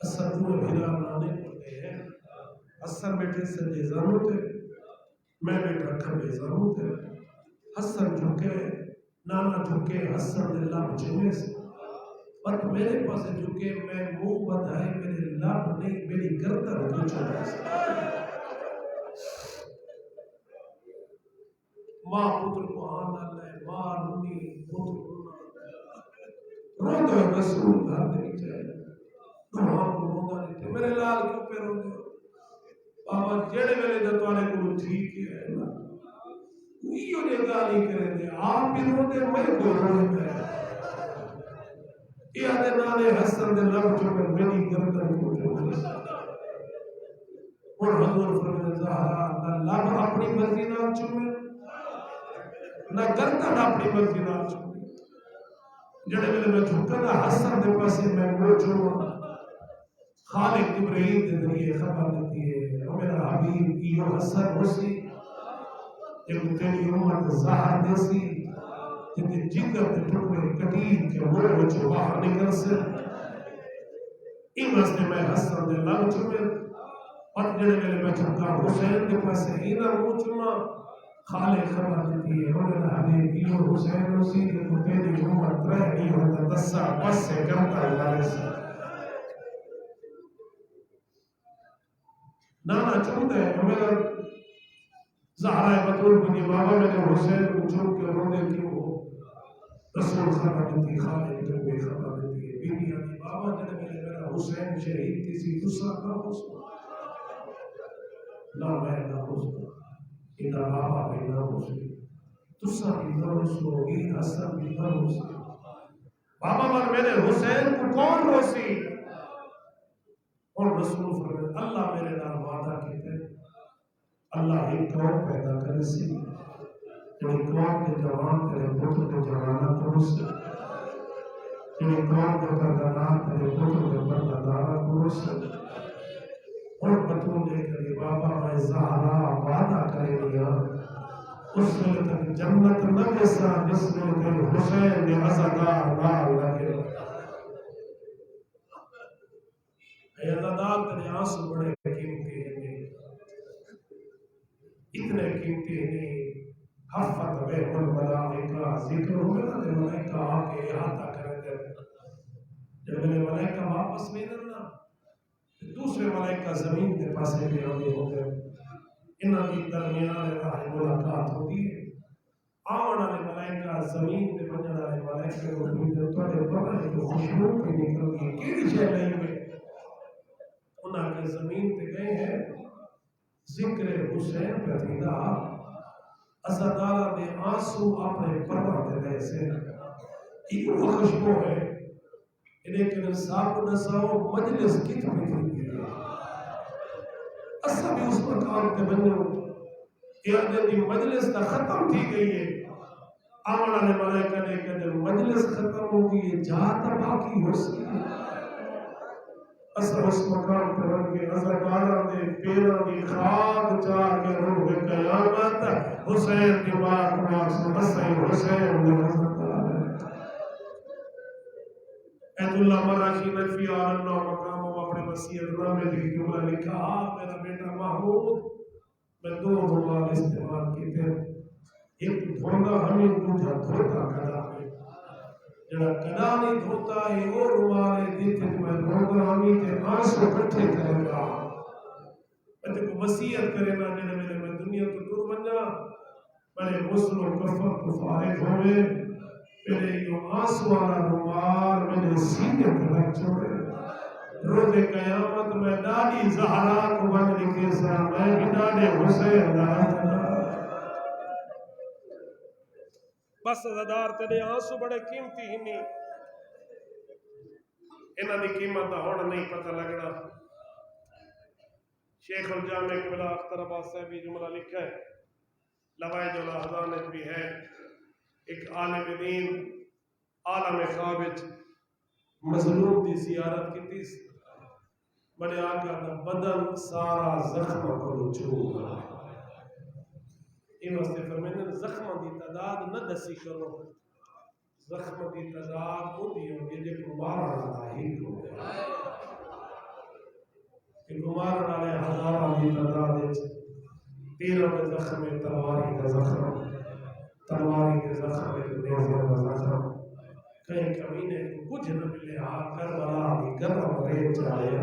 اثر دوئے بھیرا نانے کو گئے ہیں اثر بیٹھے سجے زانو تھے میں بیٹھا کھبے زانو تھے حسن جھکے نانا جھکے حسن دے لب جھمے سے پر میرے پاس جھکے میں منہ بدھائے میرے لب نہیں میری گردن کو چھوڑا سے ماں پتر کو آن اللہ ماں نونی پتر کو روندہ رسول گھر نہیں چاہے ماں کو روندہ نہیں تھے میرے لال کیوں پہ روندے بابا جیڑے میرے جتوانے کو ٹھیک ہے یہ نے گالی کرے دے آپ بھی روندے میں کو روندے یہ آدھے نانے حسن دے لب چھوڑے میری گردن کو چھوڑے اور حضور فرمائے زہرا نہ لب اپنی مرضی نہ چھوڑے نہ گردن اپنی مرضی نہ چھوڑے جڑے ویلے میں جھکنا حسن دے پاسے میں وہ چھوڑا خالق جبرائیل دے ذریعے خبر دیتی ہے او میرا حبیب یہ حسن ہوسی جب تیری امت زہر دیسی جب جگر دے ٹکڑے کٹیر کے وہ جو باہر نکل سے ان رستے میں حسن دے لب چھوڑے اور جڑے ویلے میں جھکا حسین کے پاسے اینا وہ چھوڑا خالق خبر دیتی ہے اور میرا حبیب یہ حسین اسی کے کو تیری امت رہ نہیں ہوتا دسا بس سے کرتا ہمارے سے نانا چونتا ہے میرا زہرہ بطول کو یہ بابا میرے حسین کو چھوڑ کے روندے کیوں ہو رسول خبر دیتی خالق جو بھی خبر دیتی ہے بی بی آتی بابا جنہیں میرا حسین شہید کسی دوسرا نہ ہو سکتا نہ میں نہ ہو سکتا انہا بابا بھی نہ ہو سکتا دوسرا بھی نہ ہو سکتا یہ حسن بھی نہ ہو سکتا بابا مر میرے حسین کو کون ہو سی اور رسول فرمائے اللہ میرے نام وعدہ کہتے ہیں اللہ ایک قوم پیدا کرے سی جنہیں قوم کے جوان تیرے پتر کے جوانہ کرو سی جنہیں قوم کے پردادار تیرے پتر کے پردادارہ کرو سی اور بطول لے کر یہ بابا میں زہرا وعدہ کرے لیا اس میں تک جنت نہ جیسا جس میں تک حسین نے عزدار نال لگے اے عزدار تیرے آنسو بڑے قیمتی ہیں اتنے قیمتی ہیں حفت بے الملائکہ ذکر ہوئے نا دے ملائکہ آکے احاطہ کرے دے جب میرے ملائکہ واپس نہیں رہنا دوسرے ملائکہ زمین کے پاسے بھی آگے ہو گئے انہاں کی درمیان راہ ملاقات ہوتی ہے آوڑا نے ملائکہ زمین کے بجڑا نے ملائکہ کو بھیجے تو نے پتہ ہے کہ خوشبو پہ نکل گئی کیڑی شے نہیں ہوئے انہاں کے زمین پہ گئے ہیں ذکر حسین پہ تھیدا عزادارہ نے آنسو اپنے پردہ دے رہے سے ایک وہ خوشبو ہے لیکن صاحب نساؤ مجلس کتنی تھی اصلا بھی اس مقام کے بنو یہ دی مجلس تا ختم تھی گئی ہے آمنا نے ملائکہ نے کہا جب مجلس ختم ہوگی یہ جاتا باقی ہو سکی اصلا اس مقام پر رکھ کے عزادارہ نے پیرہ کی خاک چاہ کے روح قیامت حسین کی بات مارس حسین نے عزادارہ اید اللہ مراشی نفی آلنا مقام و اپنے وسیعت نامے کی جملہ لکھا میرا بیٹا محمود میں دو رومال استعمال کی تھے ایک دھونگا ہمیں دوجہ دھوتا کڑا ہے جڑا کڑا نہیں دھوتا ہے وہ رومال دیتے میں دھونگا ہمیں کے آنسو کٹھے کرے گا میں تے کو وسیعت کرے گا جنہیں میں دنیا تو دور بن جا میرے غسل و کفر کو فارغ ہوئے میرے یہ آنسو والا رومال میرے سینے پر رکھ چھوڑے روز قیامت میں ڈاڈی زہرا کو بن لکھے سا میں بھی ڈاڈے حسین بس زدار تیرے آنسو بڑے قیمتی ہی نہیں انہاں دی قیمت دا ہن نہیں پتہ لگنا شیخ الجامع قبلہ اختر عباس صاحبی جملہ لکھا ہے لوائد الاحزان بھی ہے ایک عالم دین عالم خواب مظلوم دی زیارت کی تیس بڑے آقا دا بدن سارا زخم کو چور یہ واسطے فرمائیں زخم دی تعداد نہ دسی کرو زخم دی تعداد ہوتی ہوگی جب مبارا لاہی کو کہ گمارن والے ہزارہ دی تعداد تیرہ کے زخم تلواری کا زخم تلواری کے زخم نیزے کا زخم کہیں کمینے کو کچھ نہ ملے کربلا دی گرم ریت جائے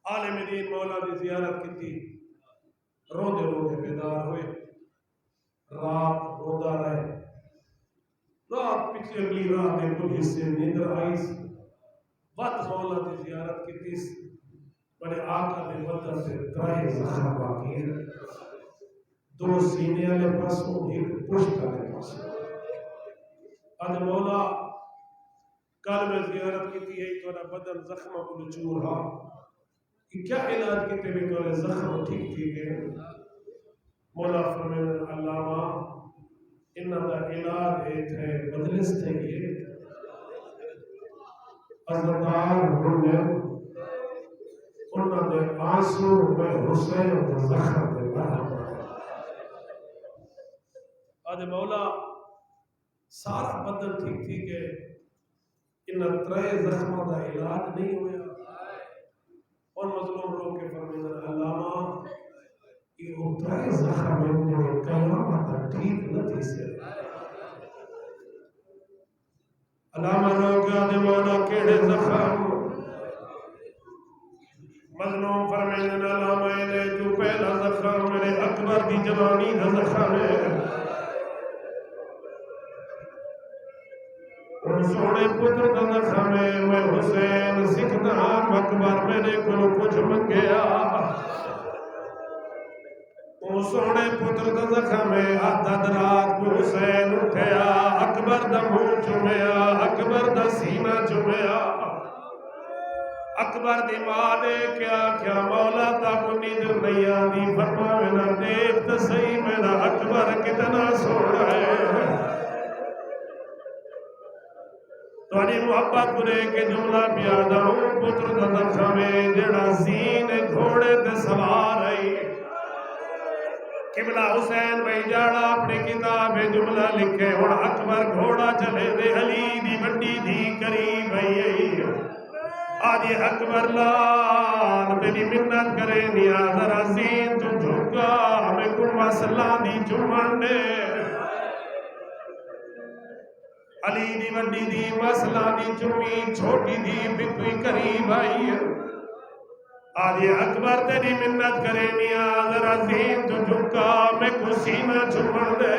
عالم دین مولا دی زیارت کی تھی روندے روندے بیدار ہوئے رات رودا رہے رات پچھلے اگلی رات میں کچھ حصے نیندر آئیس وقت مولا دی زیارت کی تیس بڑے آقا دے بدن سے ترائے زخم باقی ہے دو سینے والے پاسوں ایک پشت والے پاسوں آج مولا کل میں زیارت کی تھی ہے تو بدن زخم کو چور ہا کہ کیا علاج کیتے بھی تو زخم ٹھیک تھی گئے مولا فرمائے علامہ انہاں دا علاج ہے مجلس تھے گئے ازدار ہونے انہاں دے آنسو میں حسین دے زخم دے برہم آج مولا سارا بدن ٹھیک تھی گئے انہاں ترے زخموں دا علاج نہیں ہویا اور مظلوم لوگ کے فرمائے علامہ یہ اترائے زخم میں قیامت ٹھیک نہ تھی سے علامہ لوگ آدھے مولا کیڑے زخم مظلوم فرمائے علامہ نے جو پہلا زخم میرے اکبر دی جوانی دا زخم ہے اور سوڑے پتر دا زخم ہے میں حسین سکھتا اکبر میرے کو کچھ منگیا وہ سونے پتر دا زخم ہے عدد رات کو حسین اٹھیا اکبر دا منہ چومیا اکبر دا سینہ چومیا اکبر دی ماں نے کیا مولا تا کو نیند نہیں آتی فرماوے نہ دیکھ تے صحیح میرا اکبر کتنا سونا ہے تھوڑی محبت پورے کے جملہ پیادا ہوں پتر دا زخم ہے جڑا زین گھوڑے تے سوار آئی قبلہ حسین بھائی جاڑا اپنے کتاب جملہ لکھے اور اکبر گھوڑا چلے دے علی دی بڑی دی قریب آئی آج اکبر لال تیری منت کرے نیا ذرا زین تو جھکا ہمیں کو مسئلہ دی چمن دے علی دی بڑی دی مسئلہ دی چمی چھوٹی دی بکوی قریب آئی آج اکبر تیری منت کرے نیا ذرا زین تو جھکا میں کو سینہ چمن دے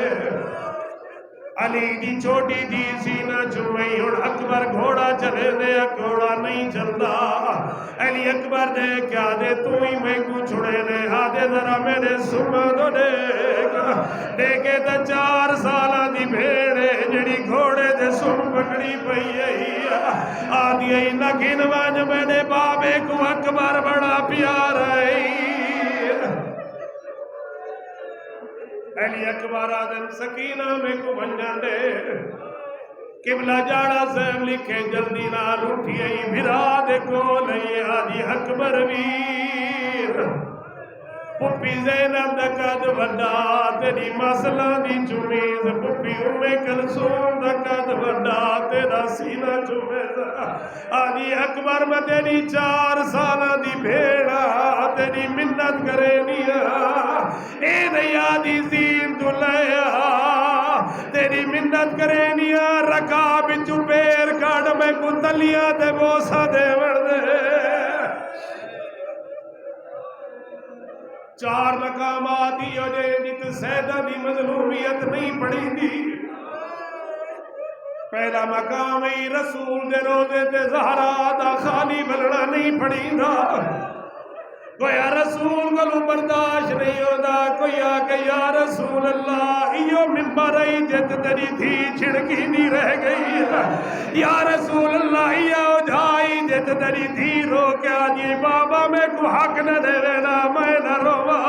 علی دی چھوٹی دی سینہ چمئی اور اکبر گھوڑا چلے دے گھوڑا نہیں چلتا علی اکبر دے کیا دے تو ہی میں کو چھڑے دے آدھے ذرا میرے سنہ دو دیکھے تا 4 سالہ دی بھیڑے جڑی گھوڑے دے سن پکڑی پئی آدھی ای نگین وانج میرے بابے کو اکبر بڑا پیار ہے علی اکبر آدم سکینہ میں کو بنجان دے قبلہ جاڑا صاحب لکھے جلدی نال اٹھی ای بھرا دے کو لئی آدھی اکبر ویر پپی زینب دا قد وڈا تیری مسئلہ دی چمیز پپی امی کلثوم دا قد وڈا تیرا سینہ چمیز آدھی اکبر میں تیری 4 سالہ دی بھیڑا تیری منت کرے نیا اے دیا دی زین تو لیا تیری منت کرے نیا رکا بچو پیر کاڑ میں کو تلیاں دے بوسا دے وردے 4 مقامات ہی ہو جائے جت سیدہ دی مظلومیت نہیں پڑی دی پہلا مقام ہی رسول دے روزے تے زہرا دا خالی بلنا نہیں پڑی دا کوئی رسول کو برداشت نہیں ہوتا کوئی آکے یا رسول اللہ ایو ممبر ای جت تری تھی چھڑکی نہیں رہ گئی یا رسول اللہ ایو جائی جت تری تھی رو کے آجی بابا میں کو حق نہ دے وینا میں نہ روا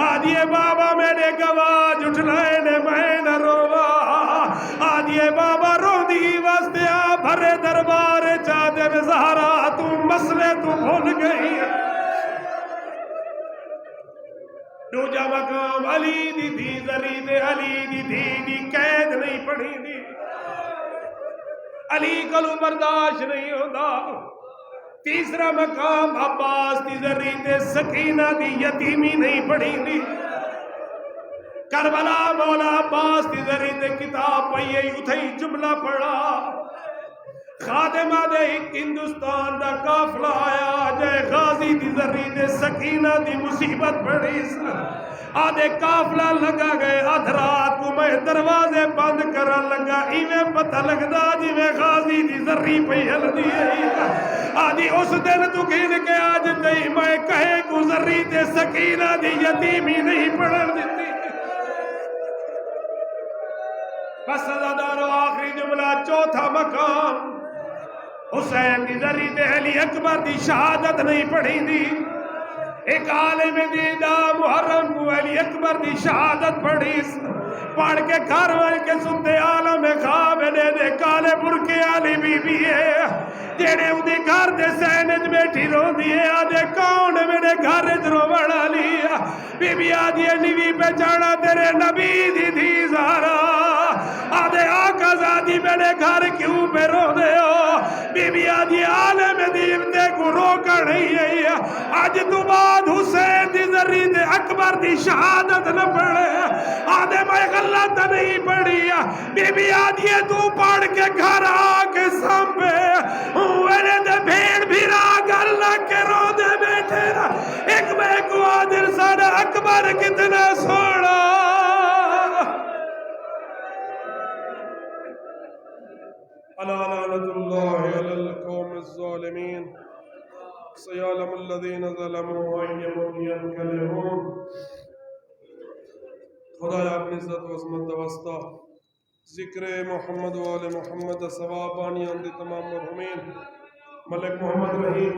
آجی بابا میں نے گواہ جھٹلائے نے میں نہ روا آجی بابا رو دی واسطے بھرے دربار چادر زہرا تو مسئلے تو بھول گئی دوجا مقام علی دی تھی زرید علی دی تھی قید نہیں پڑھی دی علی کلو برداشت نہیں ہوتا تیسرا مقام عباس دی زرید سکینہ دی یتیمی نہیں پڑھی دی کربلا مولا عباس دی زرید کتاب پہیے اتھائی جملہ پڑھا خادمہ دے ایک ہندوستان دا کافلہ آیا جائے غازی دی زرید سکینہ دی مصیبت پڑی آدھے کافلہ لگا گئے ادھرات کو میں دروازے بند کرن لگا ایویں پتہ لگدا جی میں غازی دی ذری پہ ہل دی آدھی اس دن تو گھن کے آج نہیں میں کہے کو ذری دے سکینہ دی یتیمی نہیں پڑھن دیتی بس ازادارو آخری جملہ چوتھا مقام حسین کی ذرید علی اکبر دی شہادت نہیں پڑھی دی ایک عالم دیدہ محرم کو علی اکبر دی شہادت پڑھی پڑھ کے گھر وال کے سنتے عالم خواب دے کالے برکے علی بی بی ہے جیڑے اندھی گھر دے سینج بیٹھی رو دیئے آدھے کون میرے گھر درو بڑا لیا بی بی آدھے نیوی پہ چاڑا تیرے نبی دی دی زہرا آدھے آقا زادی میرے گھر کیوں پہ رو دے ہو بی بی آدھے عالم دیوتے کو روکا نہیں ہے آج تو بعد حسین دی ذرید اکبر دی شہادت نہ پڑھے آدھے میں غلط نہیں پڑھی بی بی آدھے تو پڑھ کے گھر آکے سامپے ویلے دے بھیڑ بھیرا گلہ کے رو دے بیٹھے ایک میں کو آدھر ساڑا اکبر کتنا سوڑا ألا لعنة الله على القوم الظالمين سيعلم الذين ظلموا أي يوم ينقلبون خدایا اپنی عزت و عظمت واسطہ ذکر محمد و آل محمد ثواب بانی اندی تمام مرحومین ملک محمد رحیم